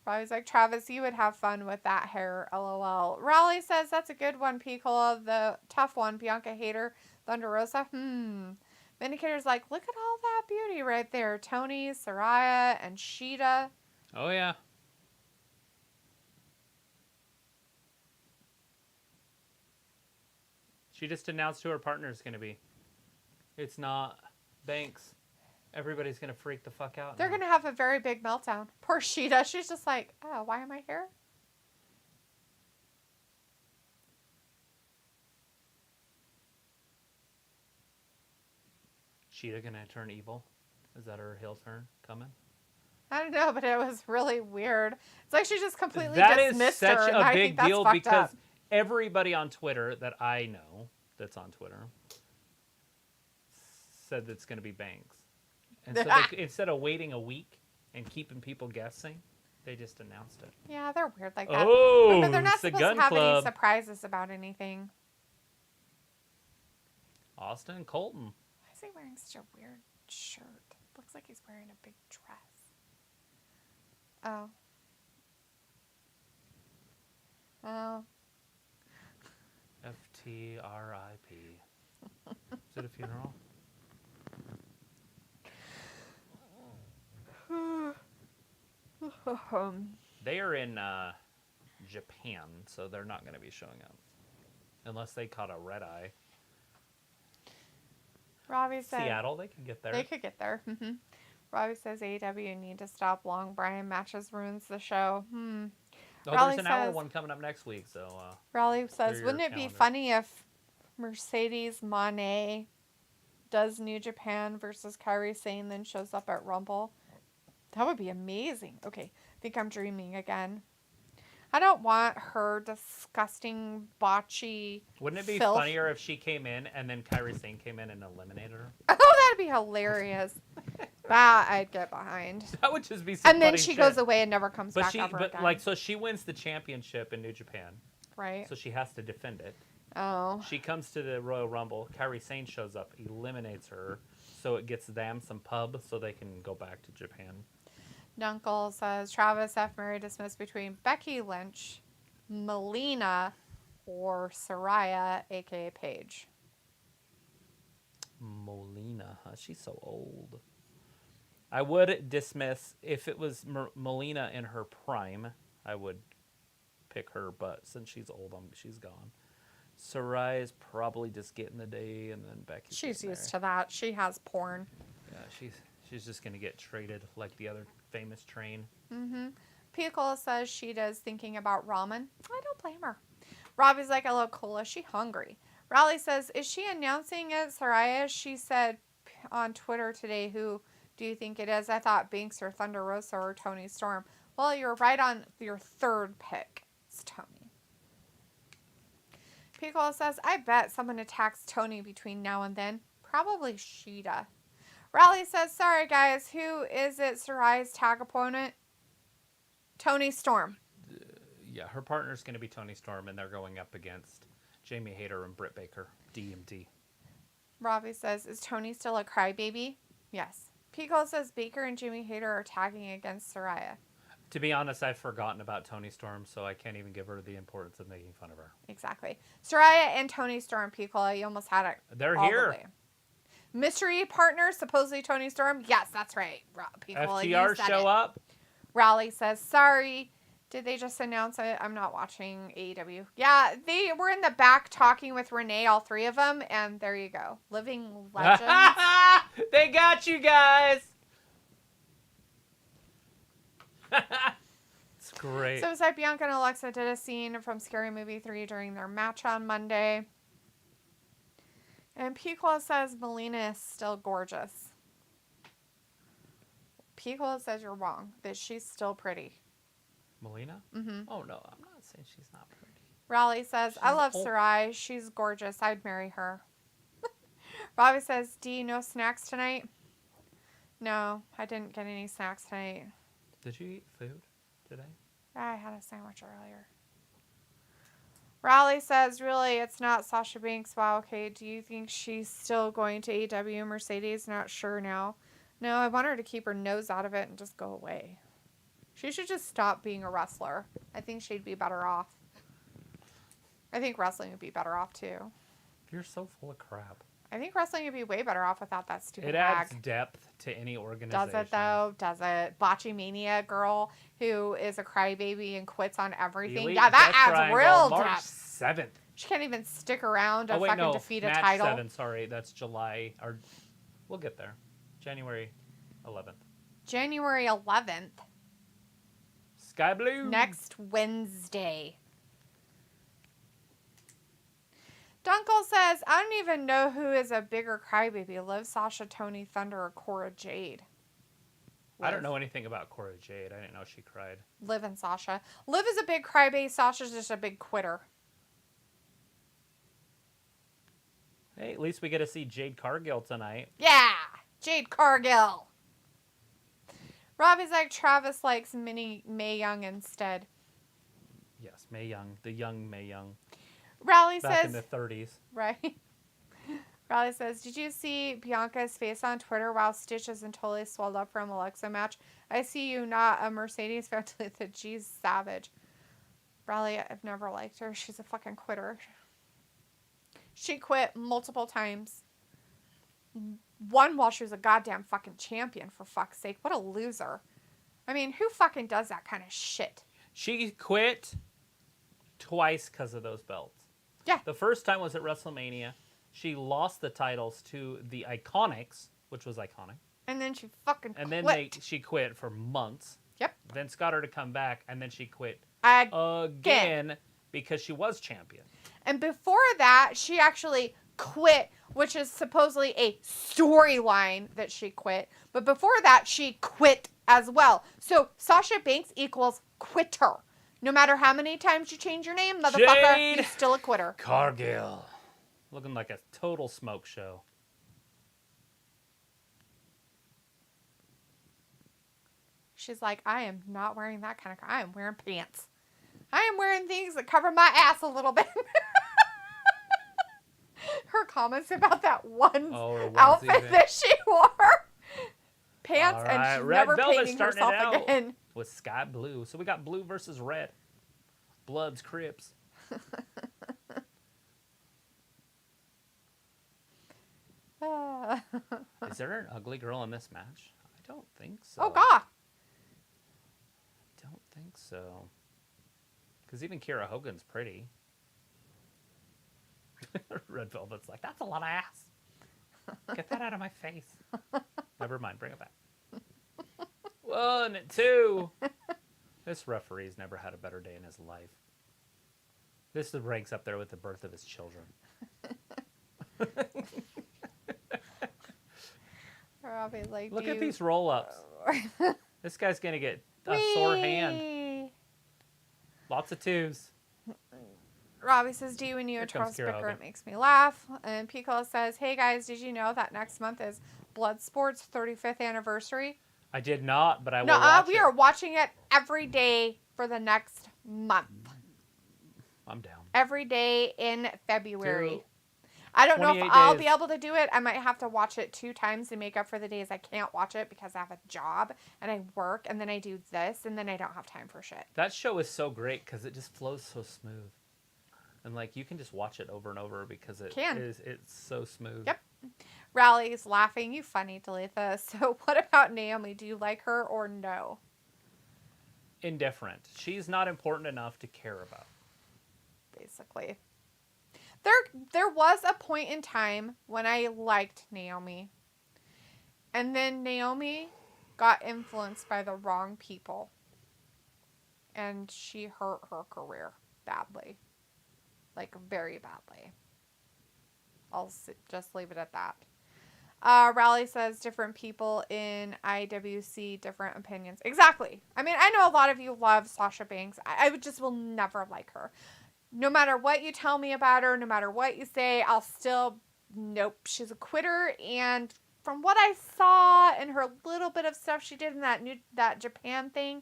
Riley's like, Travis, you would have fun with that hair, LOL. Raleigh says, that's a good one, Piccola. The tough one, Bianca Hayter, Thunder Rosa. Vindicator's like, look at all that beauty right there. Tony, Saraya, and Sheeta. Oh, yeah. She just announced who her partner is going to be. It's not Banks. Everybody's going to freak the fuck out. They're going to have a very big meltdown. Poor Sheeta. She's just like, oh, why am I here? Sheeta going to turn evil? Is that her heel turn coming? I don't know, but it was really weird. It's like she just completely That dismissed is her. such a big deal because up. Everybody on Twitter that I know that's on Twitter said that's going to be Banks. And so instead of waiting a week and keeping people guessing, they just announced it. Yeah, they're weird like that. Oh, but they're not it's the supposed Gun to have Club. any surprises about anything. Austin and Colton. Why is he wearing such a weird shirt? Looks like he's wearing a big dress. Oh. Oh. FTRIP. Is it a funeral? They are in Japan, so they're not going to be showing up. Unless they caught a red eye. Robbie said... Seattle, they could get there. They could get there. Robbie says AEW need to stop long Bryan matches ruins the show. Oh, there's an hour one coming up next week, so... Raleigh says, wouldn't it be funny if Mercedes Moné does New Japan versus Kairi Sane, then shows up at Rumble? That would be amazing. Okay, I think I'm dreaming again. I don't want her disgusting, botchy Wouldn't it be filth. funnier if she came in and then Kairi Sane came in and eliminated her? Oh, that'd be hilarious. That I'd get behind. That would just be some And then funny she shit. goes away and never comes back ever but again. like, so she wins the championship in New Japan. Right. So she has to defend it. Oh. She comes to the Royal Rumble. Kairi Sane shows up, eliminates her, so it gets them some pub so they can go back to Japan. Dunkel says Travis F. Murray dismissed between Becky Lynch, Melina, or Saraya, aka Paige. Molina, huh? She's so old. I would dismiss if it was Melina in her prime. I would pick her, but since she's old, she's gone. Saraya's probably just getting the day, and then Becky's. She's used to that. She has porn. Yeah, she's just gonna get traded like the other famous train. Mm-hmm. Pickle says she does thinking about ramen. I don't blame her. Robbie's like, I love cola. She hungry. Raleigh says, is she announcing it, Saraya? She said on Twitter today, who do you think it is? I thought Binks or Thunder Rosa or Tony Storm. Well, you're right on your third pick. It's Tony. Pickle says, I bet someone attacks Tony between now and then. Probably Sheeta. Raleigh says, sorry guys, who is it Saraya's tag opponent? Tony Storm. Yeah, her partner's going to be Tony Storm, and they're going up against Jamie Hayter and Britt Baker, DMD. Robbie says, is Tony still a crybaby? Yes. Pico says Baker and Jamie Hayter are tagging against Saraya. To be honest, I've forgotten about Tony Storm, so I can't even give her the importance of making fun of her. Exactly. Saraya and Tony Storm, Pico, you almost had it. They're all here. The way. Mystery partner, supposedly Tony Storm. Yes, that's right. Pico, FTR show up. Raleigh says, sorry. Did they just announce it? I'm not watching AEW. Yeah, they were in the back talking with Renee, all three of them, and there you go. Living legends. They got you guys. It's great. So it's like Bianca and Alexa did a scene from Scary Movie 3 during their match on Monday. And Pico says Melina is still gorgeous. Pico says you're wrong, that she's still pretty. Melina? Mm-hmm. Oh, no, I'm not saying she's not pretty. Raleigh says, She's I love old. Sarai. She's gorgeous. I'd marry her. Robbie says, D, no snacks tonight? No, I didn't get any snacks tonight. Did you eat food today? I had a sandwich earlier. Raleigh says, really, it's not Sasha Banks. Wow, okay. Do you think she's still going to AEW Mercedes? Not sure now. No, I want her to keep her nose out of it and just go away. She should just stop being a wrestler. I think she'd be better off. I think wrestling would be better off, too. You're so full of crap. I think wrestling would be way better off without that stupid It adds hag. depth to any organization. Does it, though? Does it? Botchy Mania girl who is a crybaby and quits on everything. Elite Yeah, that Death adds Triangle, real March depth. 7th. She can't even stick around to Oh, wait, fucking no. defeat a Match title. 7, sorry. That's July. Or we'll get there. January 11th. January 11th. Sky Blue. Next Wednesday. Dunkel says, I don't even know who is a bigger crybaby. Liv, Sasha, Tony, Thunder, or Cora Jade. I don't know anything about Cora Jade. I didn't know she cried. Liv and Sasha. Liv is a big crybaby. Sasha's just a big quitter. Hey, at least we get to see Jade Cargill tonight. Yeah! Jade Cargill. Robbie's like, Travis likes mini Mae Young instead. Yes, Mae Young. The young Mae Young. Raleigh Back says... in the 30s. Right. Raleigh says, did you see Bianca's face on Twitter while Stitch isn't totally swelled up from Alexa match? I see you not a Mercedes fan to the G's savage. Raleigh, I've never liked her. She's a fucking quitter. She quit multiple times. One while she was a goddamn fucking champion, for fuck's sake. What a loser. I mean, who fucking does that kind of shit? She quit twice because of those belts. Yeah. The first time was at WrestleMania. She lost the titles to the Iconics, which was iconic. And then she fucking And quit. then she quit for months. Yep. Vince got her to come back, and then she quit Again. because she was champion. And before that, she actually quit, which is supposedly a storyline that she quit. But before that, she quit as well. So Sasha Banks equals quitter. No matter how many times you change your name, motherfucker, Jade you're still a quitter. Cargill. Looking like a total smoke show. She's like, I am not wearing that kind of... I am wearing pants. I am wearing things that cover my ass a little bit. Her comments about that one outfit that she wore. Pants, and she's never painting herself again. With sky blue. So we got blue versus red. Bloods, Crips. Is there an ugly girl in this match? I don't think so. Oh, God. I don't think so. Because even Kiera Hogan's pretty. Red Velvet's like, that's a lot of ass. Get that out of my face. Never mind, bring it back. 1, 2. This referee's never had a better day in his life. This ranks up there with the birth of his children. Like, look at these roll-ups. This guy's going to get a sore hand. Lots of 2s. Robbie says, do you when you and Charles bicker? It makes me laugh. And Piccolo says, hey guys, did you know that next month is Bloodsport's 35th anniversary? I did not, but I will watch it. We are watching it every day for the next month. I'm down. Every day in February. I don't know if I'll be able to do it. I might have to watch it 2 times to make up for the days I can't watch it because I have a job and I work and then I do this and then I don't have time for shit. That show is so great because it just flows so smooth. And like you can just watch it over and over because it's so smooth. Yep. Rally's laughing. You funny, Talitha. So what about Naomi? Do you like her or no? Indifferent. She's not important enough to care about. Basically. There was a point in time when I liked Naomi. And then Naomi got influenced by the wrong people. And she hurt her career badly. Like, very badly. I'll just leave it at that. Raleigh says different people in IWC, different opinions. Exactly. I mean, I know a lot of you love Sasha Banks. I just will never like her. No matter what you tell me about her, no matter what you say, I'll still, nope, she's a quitter. And from what I saw in her little bit of stuff she did in that Japan thing,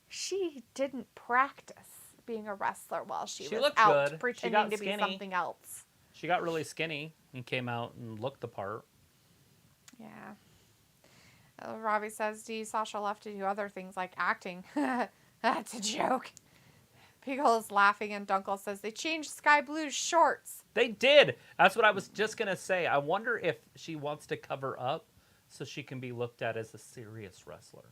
she didn't practice being a wrestler while she was out good. Pretending to be something else. She got really skinny and came out and looked the part. Yeah. Robbie says, Sasha left to do other things like acting. That's a joke. Pickle is laughing and Dunkel says, they changed Sky Blue's shorts. They did. That's what I was just going to say. I wonder if she wants to cover up so she can be looked at as a serious wrestler.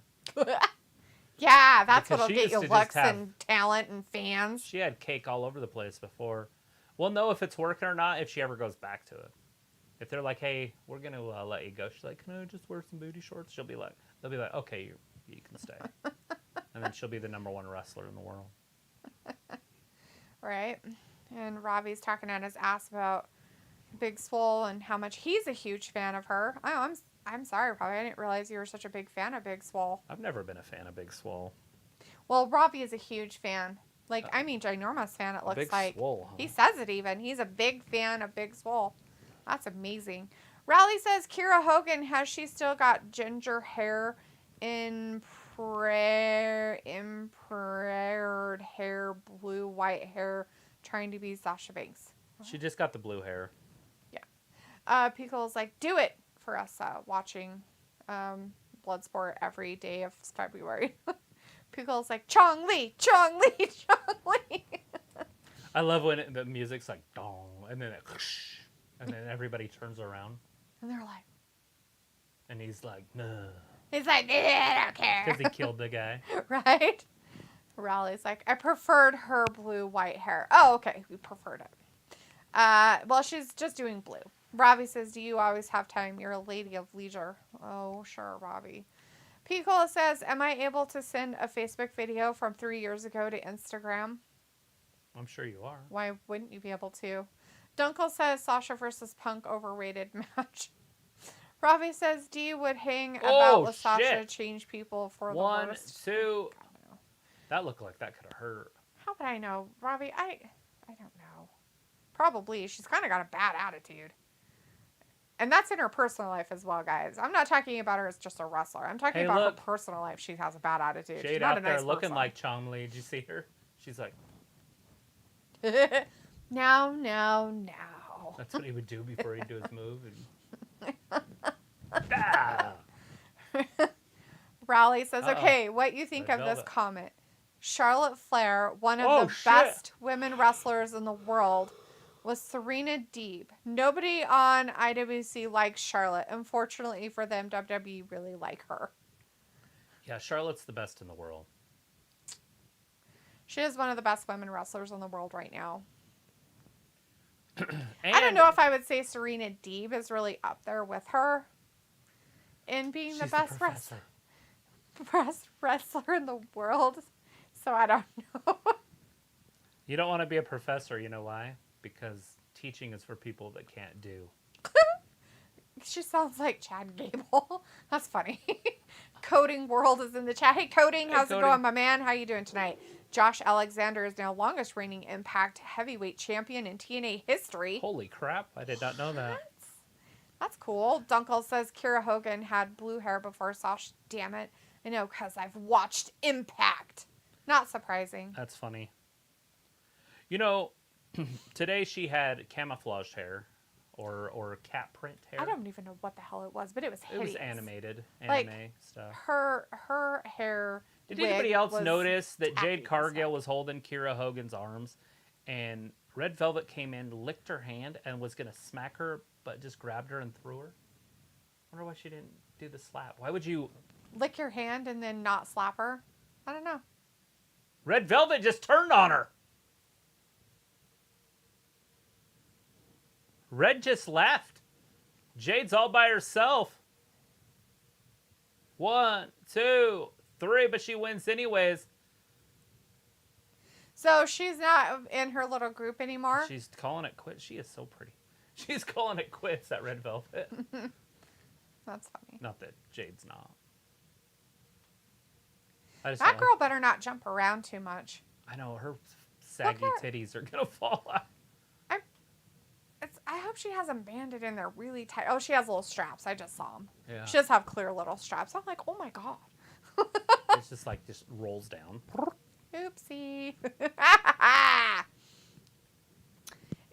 Yeah, that's what'll get you looks and talent and fans. She had cake all over the place before. We'll know if it's working or not if she ever goes back to it. If they're like, hey, we're going to let you go. She's like, can I just wear some booty shorts? They'll be like, okay, you can stay. And then she'll be the #1 wrestler in the world. Right. And Robbie's talking at his ass about Big Swole and how much he's a huge fan of her. Oh, I'm sorry, Robbie. I didn't realize you were such a big fan of Big Swole. I've never been a fan of Big Swole. Well, Robbie is a huge fan. Like, ginormous fan, it looks Big like. Swole, huh? He says it even. He's a big fan of Big Swole. That's amazing. Raleigh says, Kiera Hogan, has she still got ginger hair impaired hair, blue, white hair, trying to be Sasha Banks? She just got the blue hair. Yeah. Pickle's like, do it for us watching Bloodsport every day of February. Pickle's like, Chong Li, Chong Li, Chong Li. I love when the music's like, dong, and then and then everybody turns around. And they're like. And he's like, no. He's like, I don't care. Because he killed the guy. Right? Raleigh's like, I preferred her blue-white hair. Oh, okay. We preferred it. Well, she's just doing blue. Robbie says, do you always have time? You're a lady of leisure. Oh, sure, Robbie. Picola says, am I able to send a Facebook video from 3 years ago to Instagram? I'm sure you are. Why wouldn't you be able to? Dunkel says, Sasha versus Punk overrated match. Robbie says, D would hang about with Sasha, change people for the worst. 1, 2. That looked like that could have hurt. How would I know, Robbie? I don't know. Probably. She's kind of got a bad attitude. And that's in her personal life as well, guys. I'm not talking about her as just a wrestler. I'm talking about her personal life. She has a bad attitude. Jade She's not out a nice there looking person. like Chong-Li. Did you see her? She's like... No. That's what he would do before he'd do his move. And... ah! Raleigh says, okay, what you think of this comment? Charlotte Flair, one of the best women wrestlers in the world, was Serena Deeb. Nobody on IWC likes Charlotte. Unfortunately for them, WWE really like her. Yeah, Charlotte's the best in the world. She is one of the best women wrestlers in the world right now. I don't know if I would say Serena Deeb is really up there with her in being the best wrestler in the world. So I don't know. You don't want to be a professor, you know why? Because teaching is for people that can't do. She sounds like Chad Gable. That's funny. Coding World is in the chat. Hey, Coding, how's it going, my man? How you doing tonight? Josh Alexander is now longest reigning Impact heavyweight champion in TNA history. Holy crap. I did not know that. That's cool. Dunkel says Kiera Hogan had blue hair before Sasha. Damn it. I know, because I've watched Impact. Not surprising. That's funny. You know, today she had camouflaged hair or cat print hair. I don't even know what the hell it was, but it was hideous. It was animated, stuff. Her hair. Did anybody else notice that Jade Cargill was holding Kiera Hogan's arms and Red Velvet came in, licked her hand, and was going to smack her, but just grabbed her and threw her? I wonder why she didn't do the slap. Why would you... lick your hand and then not slap her? I don't know. Red Velvet just turned on her. Red just left. Jade's all by herself. 1, 2, 3, but she wins anyways. So she's not in her little group anymore? She's calling it quits. She is so pretty. She's calling it quits, that Red Velvet. That's funny. Not that Jade's not. That girl better not jump around too much. I know, her saggy titties are going to fall out. I hope she hasn't banded in there really tight. Oh, she has little straps. I just saw them. Yeah. She does have clear little straps. I'm like, oh my God. It's just like, just rolls down. Oopsie.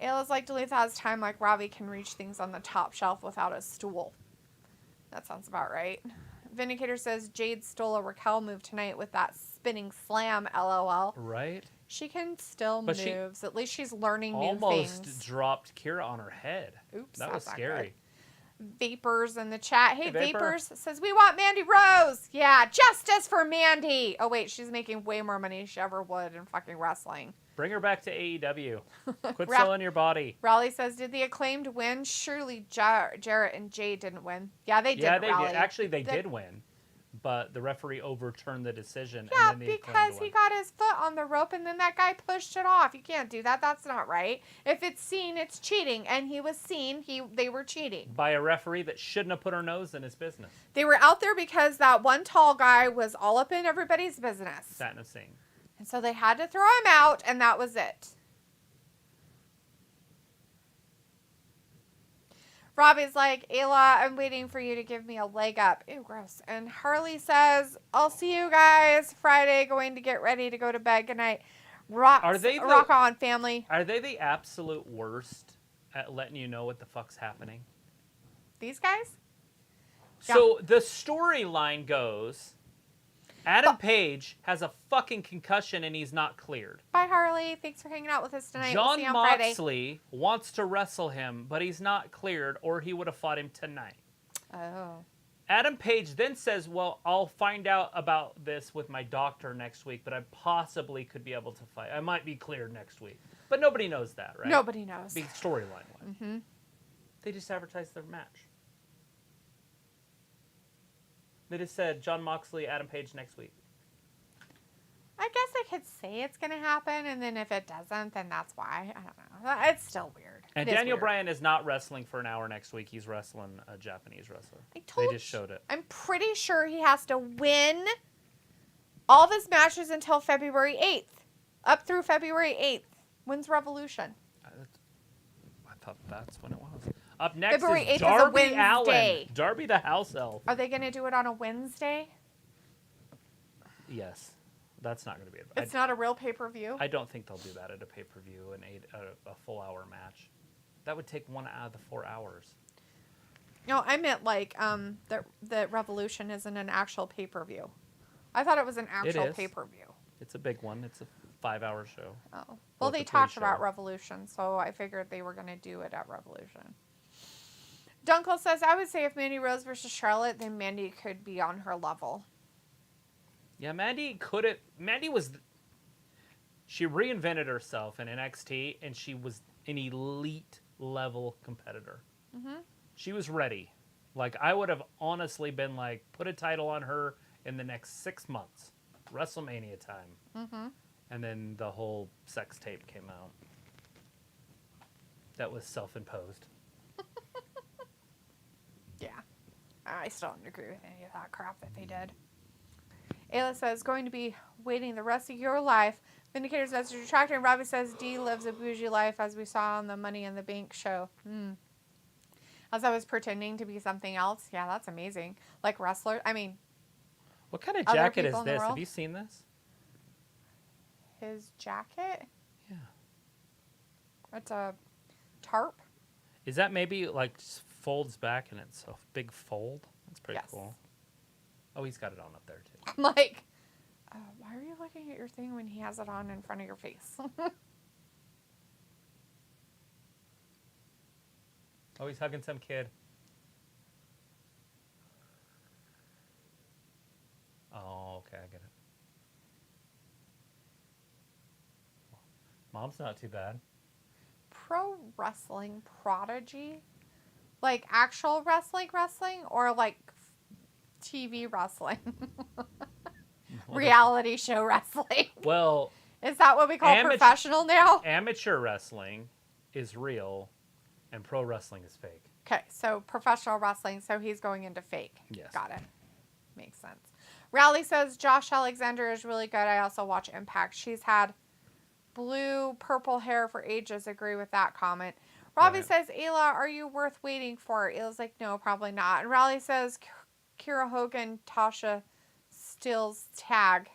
Ayla's like, Duluth has time like Robbie can reach things on the top shelf without a stool. That sounds about right. Vindicator says Jade stole a Raquel move tonight with that spinning slam, LOL. Right? She can still moves. At least she's learning new things. Almost dropped Kiera on her head. Oops. That was scary. Vapors in the chat. Hey, Vapors says, we want Mandy Rose. Yeah, justice for Mandy. Oh, wait, she's making way more money than she ever would in fucking wrestling. Bring her back to AEW. Quit selling your body. Raleigh says, did the Acclaimed win? Surely Jarrett and Jade didn't win. Yeah, they did. Yeah, they did. Actually, they did win. But the referee overturned the decision. Yeah, and then because he got his foot on the rope and then that guy pushed it off. You can't do that. That's not right. If it's seen, it's cheating. And he was seen. They were cheating. By a referee that shouldn't have put her nose in his business. They were out there because that one tall guy was all up in everybody's business. Satna Singh. And so they had to throw him out, and that was it. Robbie's like, Ayla, I'm waiting for you to give me a leg up. Ew, gross. And Harley says, I'll see you guys Friday, going to get ready to go to bed. Good night. Rock on, family. Are they the absolute worst at letting you know what the fuck's happening? These guys? So the storyline goes... Adam Page has a fucking concussion and he's not cleared. Bye, Harley. Thanks for hanging out with us tonight. John we'll see you on Friday. Moxley wants to wrestle him, but he's not cleared or he would have fought him tonight. Oh. Adam Page then says, well, I'll find out about this with my doctor next week, but I possibly could be able to fight. I might be cleared next week. But nobody knows that, right? Nobody knows. Big storyline-wise. Mm-hmm. They just advertised their match. They just said John Moxley, Adam Page next week. I guess I could say it's going to happen, and then if it doesn't, then that's why. I don't know. It's still weird. And Daniel Bryan is not wrestling for an hour next week. He's wrestling a Japanese wrestler. They just showed it. I'm pretty sure he has to win All this matches until February 8th. Up through February 8th. When's Revolution? I thought that's when it was. Up next February 8th is is a Darby Wednesday. Allin. Darby the house elf. Are they going to do it on a Wednesday? Yes. That's not going to be it. It's not a real pay-per-view? I don't think they'll do that at a pay-per-view, a full hour match. That would take 1 out of the 4 hours. No, I meant like the Revolution isn't an actual pay-per-view. I thought it was an actual pay-per-view. It's a big one. It's a 5-hour show. Oh. Well, they talked about Revolution, so I figured they were going to do it at Revolution. Dunkel says, I would say if Mandy Rose versus Charlotte, then Mandy could be on her level. Yeah, Mandy was... She reinvented herself in NXT, and she was an elite level competitor. Mm-hmm. She was ready. Like, I would have honestly been like, put a title on her in the next 6 months. WrestleMania time. Mm-hmm. And then the whole sex tape came out. That was self-imposed. Yeah. I still don't agree with any of that crap that they did. Ayla says, going to be waiting the rest of your life. Vindicator's message retracted. And Robbie says, D lives a bougie life as we saw on the Money in the Bank show. As I was pretending to be something else. Yeah, that's amazing. Like wrestler. I mean, what kind of jacket is this? Have you seen this? His jacket? Yeah. It's a tarp. Is that maybe like folds back and it's a big fold? That's pretty cool. Oh, he's got it on up there too. I'm like, why are you looking at your thing when he has it on in front of your face? Oh, he's hugging some kid. Oh, okay, I get it. Mom's not too bad. Pro wrestling prodigy? Like actual wrestling, or like TV wrestling? Reality show wrestling? Well... Is that what we call professional now? Amateur wrestling is real, and pro wrestling is fake. Okay, so professional wrestling, so he's going into fake. Yes. Got it. Makes sense. Rowley says, Josh Alexander is really good. I also watch Impact. She's had blue, purple hair for ages. Agree with that comment. Robbie says, Ayla, are you worth waiting for? Ayla's like, no, probably not. And Rowley says, Kira Hogan, Tasha Steele's tag.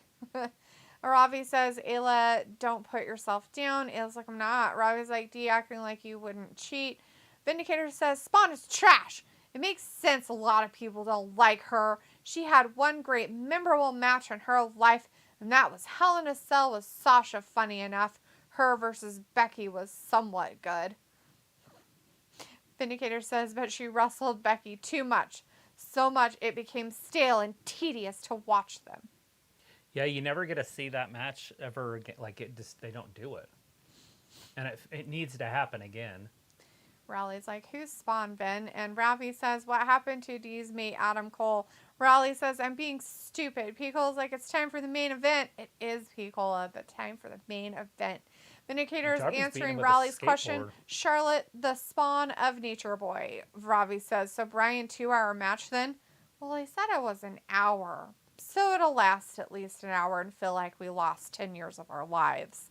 Ravi says, Ayla, don't put yourself down. Ayla's like, I'm not. Ravi's like, D, acting like you wouldn't cheat. Vindicator says, Spawn is trash. It makes sense a lot of people don't like her. She had one great memorable match in her life, and that was Hell in a Cell with Sasha. Funny enough, her versus Becky was somewhat good. Vindicator says, but she wrestled Becky too much. So much it became stale and tedious to watch them. Yeah, you never get to see that match ever again. Like, they don't do it. And it needs to happen again. Rowley's like, who's Spawn, Ben? And Ravi says, what happened to Dee's mate, Adam Cole? Rowley says, I'm being stupid. Picole's like, it's time for the main event. It is, Picola, the time for the main event. Vindicator's answering Rowley's question. Charlotte, the Spawn of Nature Boy, Ravi says. So, Brian, 2-hour match then? Well, I said it was an hour. So it'll last at least an hour and feel like we lost 10 years of our lives.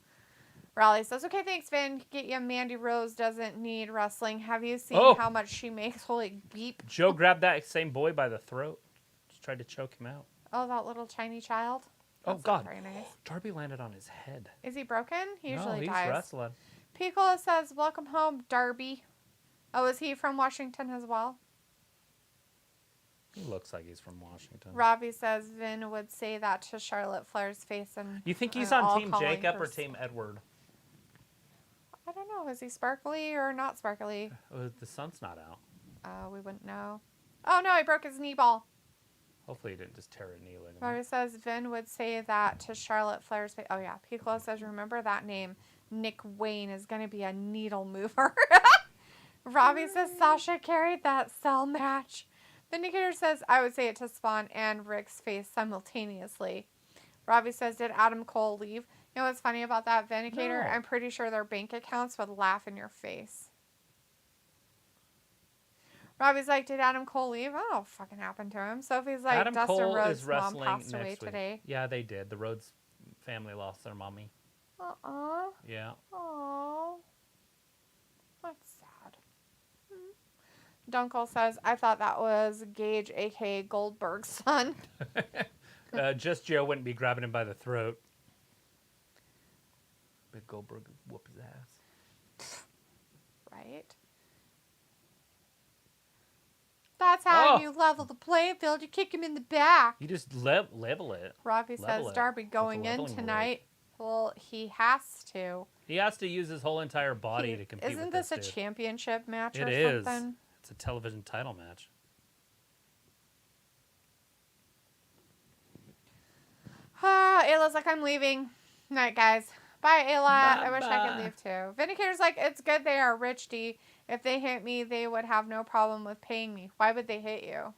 Raleigh says, okay, thanks, Vin. Get you. Mandy Rose doesn't need wrestling. Have you seen how much she makes? Holy beep. Joe grabbed that same boy by the throat. Just tried to choke him out. Oh, that little tiny child? That's God. Very nice. Darby landed on his head. Is he broken? He usually he's dies. Wrestling. Piccola says, welcome home, Darby. Oh, is he from Washington as well? He looks like he's from Washington. Robbie says Vin would say that to Charlotte Flair's face. And you think he's on Team Jacob or Team Edward? I don't know. Is he sparkly or not sparkly? The sun's not out. We wouldn't know. Oh, no, he broke his knee ball. Hopefully he didn't just tear a knee ligament. Robbie says Vin would say that to Charlotte Flair's face. Oh, yeah. Piccolo says, remember that name. Nick Wayne is going to be a needle mover. Robbie says Sasha carried that cell match. Vindicator says, I would say it to Spawn and Rick's face simultaneously. Robbie says, did Adam Cole leave? You know what's funny about that, Vindicator? No. I'm pretty sure their bank accounts would laugh in your face. Robbie's like, did Adam Cole leave? I don't know what fucking happened to him. Sophie's like, Adam Dustin Cole Rhodes' is mom wrestling passed away next week. today. Yeah, they did. The Rhodes family lost their mommy. Yeah. That's sad. Dunkel says, I thought that was Gage, a.k.a. Goldberg's son. Just Joe wouldn't be grabbing him by the throat. Big Goldberg whoop his ass. Right? That's how you level the playing field. You kick him in the back. You just level it. Robbie says, Darby going in tonight. Well, he has to. He has to use his whole entire body to compete Isn't with this this a championship match or something? It is. It's a television title match. Ayla's like, I'm leaving. Night, guys. Bye, Ayla. Bye, I wish I could leave too. Vindicator's like, it's good they are rich, D. If they hit me, they would have no problem with paying me. Why would they hit you?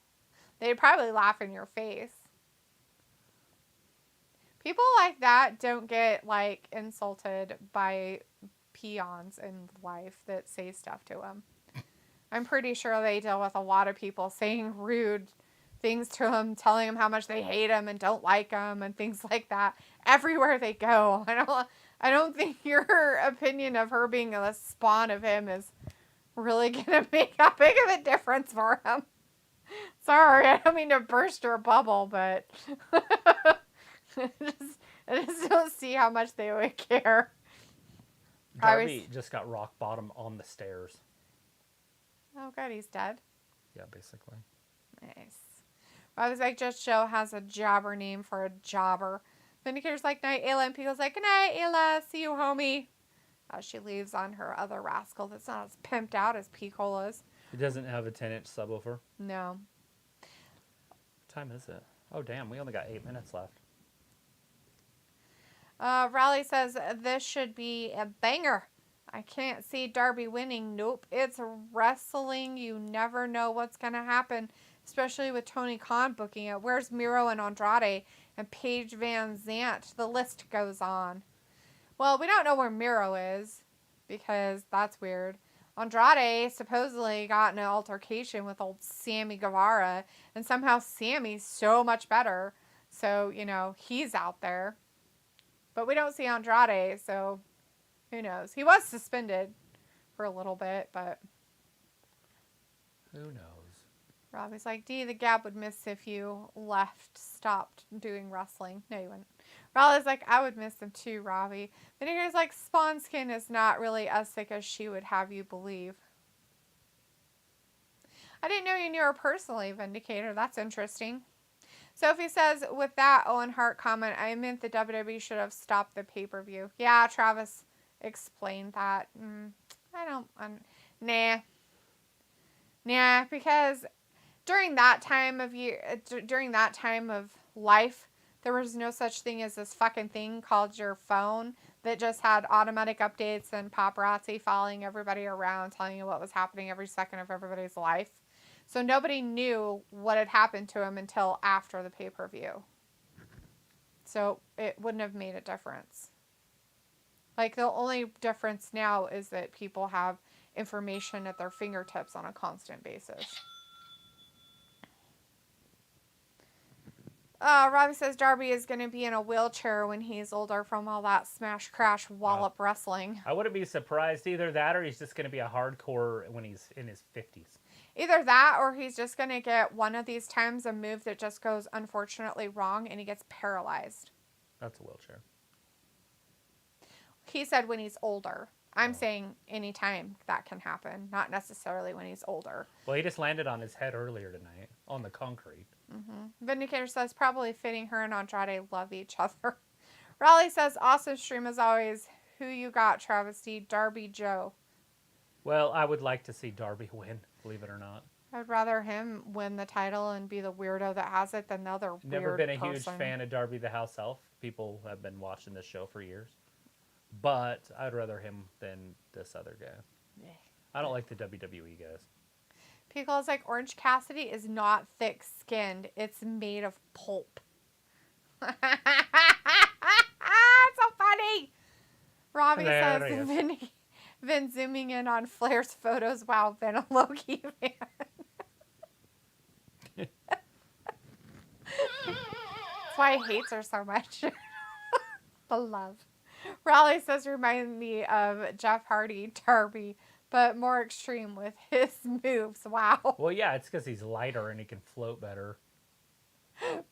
They'd probably laugh in your face. People like that don't get, like, insulted by peons in life that say stuff to them. I'm pretty sure they deal with a lot of people saying rude things to them, telling them how much they hate them and don't like them and things like that everywhere they go. I don't think your opinion of her being a spawn of him is really going to make that big of a difference for him. Sorry, I don't mean to burst your bubble, but I just don't see how much they would care. Darby just got rock bottom on the stairs. Oh, good, he's dead. Yeah, basically. Nice. I was like, Just Joe has a jobber name for a jobber. Vindicator's like, night, Ayla. And Pico's like, good night, Ayla. See you, homie. As she leaves on her other rascal that's not as pimped out as Picola's. He doesn't have a 10-inch subwoofer. No. What time is it? Oh, damn. We only got 8 minutes left. Raleigh says, this should be a banger. I can't see Darby winning. Nope. It's wrestling. You never know what's going to happen, especially with Tony Khan booking it. Where's Miro and Andrade and Paige Van Zant? The list goes on. Well, we don't know where Miro is because that's weird. Andrade supposedly got in an altercation with old Sammy Guevara, and somehow Sammy's so much better. So, he's out there. But we don't see Andrade, so who knows? He was suspended for a little bit, but who knows? Robbie's like, D, the Gab would miss if you stopped doing wrestling. No, you wouldn't. Raleigh's like, I would miss him too, Robbie. Vindicator's like, Spawn Skin is not really as thick as she would have you believe. I didn't know you knew her personally, Vindicator. That's interesting. Sophie says, with that Owen Hart comment, I meant the WWE should have stopped the pay-per-view. Yeah, Travis explained that. Nah, because during that time of life, there was no such thing as this fucking thing called your phone that just had automatic updates and paparazzi following everybody around, telling you what was happening every second of everybody's life. So nobody knew what had happened to him until after the pay-per-view. So it wouldn't have made a difference. Like, the only difference now is that people have information at their fingertips on a constant basis. Robbie says Darby is going to be in a wheelchair when he's older from all that smash, crash, wallop wrestling. I wouldn't be surprised. Either that or he's just going to be a hardcore when he's in his 50s. Either that or he's just going to get one of these times a move that just goes unfortunately wrong and he gets paralyzed. That's a wheelchair. He said when he's older. I'm saying anytime that can happen, not necessarily when he's older. Well, he just landed on his head earlier tonight on the concrete. Mm-hmm. Vindicator says probably fitting her and Andrade love each other. Raleigh says awesome stream as always. Who you got, Travesty? Darby Joe. Well, I would like to see Darby win, believe it or not. I'd rather him win the title and be the weirdo that has it than the other weird Never been a person. huge fan of Darby the House Elf. People have been watching this show for years. But I'd rather him than this other guy. Yeah. I don't like the WWE guys. Pickle's like, Orange Cassidy is not thick-skinned. It's made of pulp. It's so funny. Robbie says, Vin zooming in on Flair's photos. Wow, been a Loki fan. why he hates her so much. The love. Raleigh says, remind me of Jeff Hardy, Darby, but more extreme with his moves. Wow. Well, yeah, it's because he's lighter and he can float better.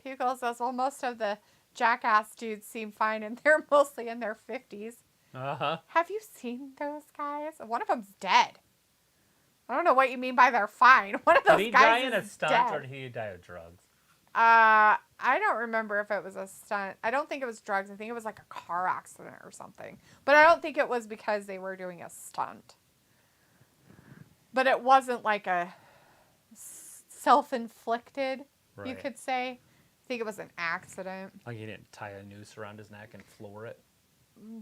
Pickle says, well, most of the jackass dudes seem fine and they're mostly in their 50s. Uh-huh. Have you seen those guys? One of them's dead. I don't know what you mean by they're fine. One of those Did he guys die in a is stunt dead. or did he die of drugs? I don't remember if it was a stunt. I don't think it was drugs. I think it was like a car accident or something. But I don't think it was because they were doing a stunt. But it wasn't like a self-inflicted, you could say. I think it was an accident. Like he didn't tie a noose around his neck and floor it?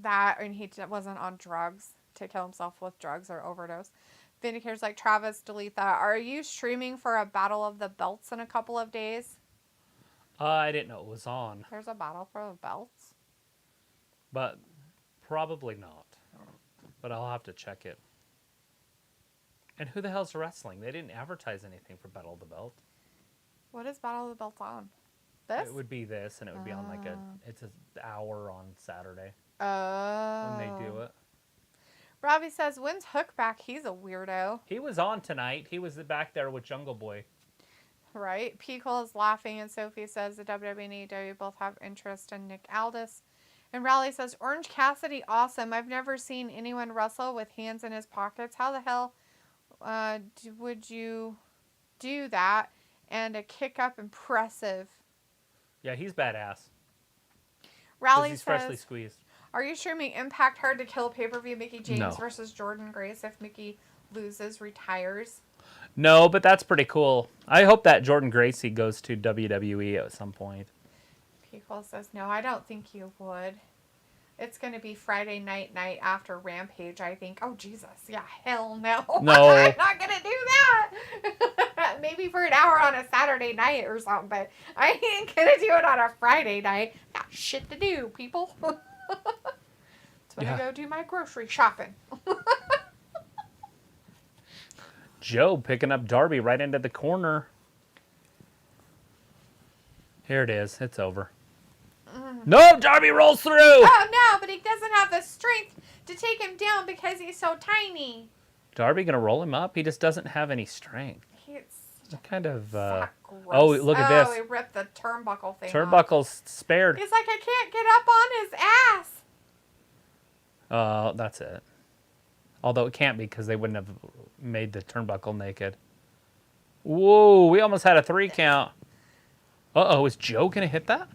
That, and he wasn't on drugs to kill himself with drugs or overdose. Vindicator's like, Travis, delete that. Are you streaming for a Battle of the Belts in a couple of days? I didn't know it was on. There's a Battle for the Belts? But probably not. But I'll have to check it. And who the hell's wrestling? They didn't advertise anything for Battle of the Belt. What is Battle of the Belts on? This? It would be this, and it would be on like it's an hour on Saturday. Oh. When they do it. Robbie says, when's Hook back? He's a weirdo. He was on tonight. He was back there with Jungle Boy. Right. Pico is laughing, and Sophie says the WWE and AEW both have interest in Nick Aldis. And Raleigh says, Orange Cassidy, awesome. I've never seen anyone wrestle with hands in his pockets. How the hell would you do that? And a kick up impressive. Yeah, he's badass. Raleigh he's says, freshly squeezed. Are you streaming Impact Hard to Kill pay-per-view Mickey James No. versus Jordan Grace if Mickey loses, retires? No, but that's pretty cool. I hope that Jordan Gracie goes to WWE at some point. People says, no, I don't think you would. It's going to be Friday night after Rampage, I think. Oh, Jesus. Yeah, hell no. No. I'm not going to do that. Maybe for an hour on a Saturday night or something, but I ain't going to do it on a Friday night. Got shit to do, people. That's when I go do my grocery shopping. Joe picking up Darby right into the corner. Here it is. It's over. No, Darby rolls through. Oh, no, but he doesn't have the strength to take him down because he's so tiny. Darby going to roll him up? He just doesn't have any strength. He's Kind of. fat, Oh, gross. look at this. Oh, he ripped the turnbuckle thing off. Turnbuckle's spared. He's like, I can't get up on his ass. Oh, that's it. Although it can't be because they wouldn't have made the turnbuckle naked. Whoa, we almost had a 3 count. Uh-oh, is Joe going to hit that?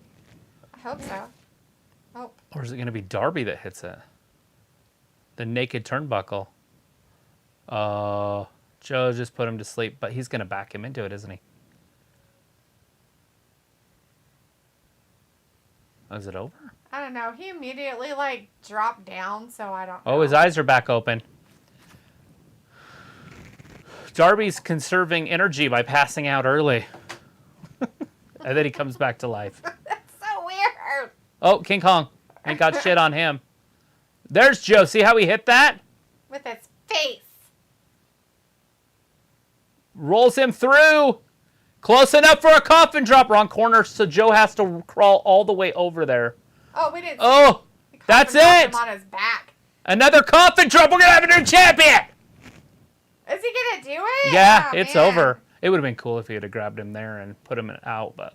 I hope so. Oh. Or is it going to be Darby that hits it? The naked turnbuckle. Joe just put him to sleep, but he's going to back him into it, isn't he? Oh, is it over? I don't know. He immediately, dropped down, so I don't know. Oh, his eyes are back open. Darby's conserving energy by passing out early. And then he comes back to life. That's so weird. Oh, King Kong. Ain't got shit on him. There's Joe. See how he hit that? With his face. Rolls him through. Close enough for a coffin drop. Wrong corner, so Joe has to crawl all the way over there. Oh, we didn't. Oh, that's it. Him on his back. Another coffin drop. We're going to have a new champion. Is he going to do it? Yeah, Oh, it's man. over. It would have been cool if he had grabbed him there and put him out, but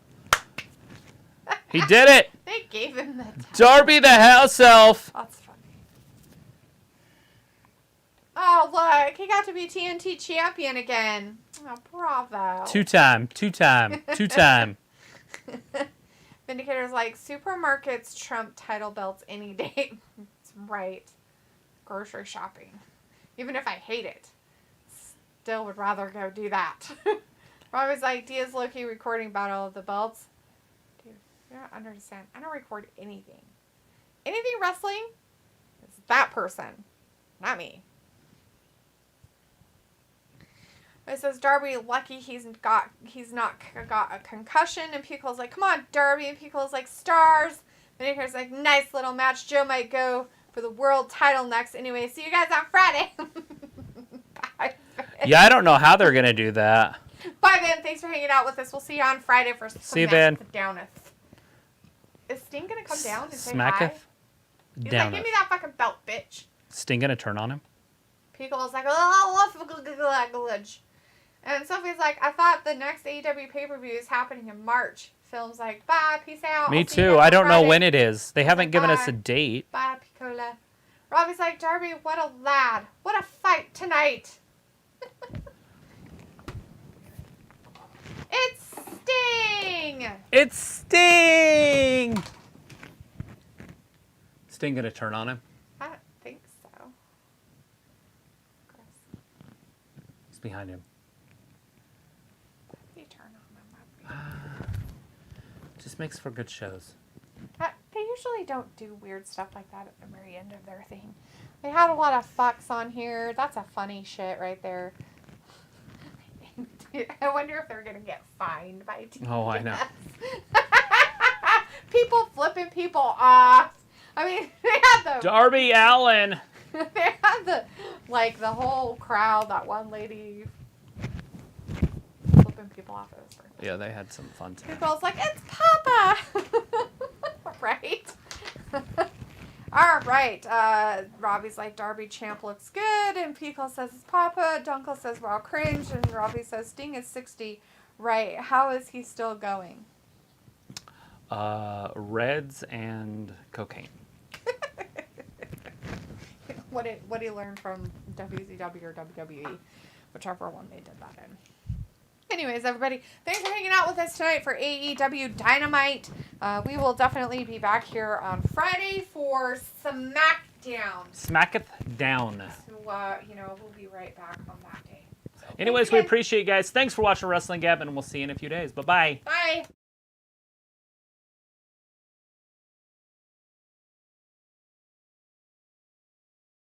he did it. They gave him the time. Darby the house elf. That's funny. Oh, look. He got to be TNT champion again. Oh, bravo. Two-time. Vindicator's like, supermarkets trump title belts any day. It's right. Grocery shopping. Even if I hate it. Still would rather go do that. Robbie's like, Diaz Loki recording Battle of the Belts. Dude, you don't understand. I don't record anything. Anything wrestling is that person, not me. It says Darby lucky he's not got a concussion, and Pico's like, come on, Darby, and Pico's like, stars. Vindicator's like, nice little match. Joe might go for the world title next. Anyway, see you guys on Friday. Bye. Yeah, I don't know how they're going to do that. Bye, Van. Thanks for hanging out with us. We'll see you on Friday for See you, Van. Downeth. is Sting gonna come down and say hi? Smacketh. He's Down like, give me that fucking belt, bitch. Sting gonna turn on him? Pickle's like, oh, and Sophie's like, I thought the next AEW pay-per-view is happening in March. Film's like, bye, peace out. Me I'll see you too. next I don't know Friday. when it is. They haven't like, given us bye. a date. Bye, Piccola. Robbie's like, Darby, what a lad. What a fight tonight. It's Sting. It's Sting! Sting gonna turn on him? I don't think so. Chris, He's behind him. you turn on him. Just makes for good shows. They usually don't do weird stuff like that at the very end of their thing. They had a lot of fucks on here. That's a funny shit right there. I wonder if they're going to get fined by TBS. Oh, I know. People flipping people off. I mean, they had the... Darby Allin! They had the, like, the whole crowd, that one lady flipping people off. It was funny. Yeah, they had some fun time. People's like, it's Papa! Right? All right. Robbie's like, Darby champ looks good. And Pico says it's Papa. Dunkel says we're all cringe. And Robbie says Sting is 60. Right. How is he still going? Reds and cocaine. What he learned from WCW or WWE, whichever one they did that in. Anyways, everybody, thanks for hanging out with us tonight for AEW Dynamite. We will definitely be back here on Friday for SmackDown. Smacketh down. So, we'll be right back on that day. So, Anyways, we appreciate you guys. Thanks for watching Wrestling Gab, and we'll see you in a few days. Bye-bye. Bye.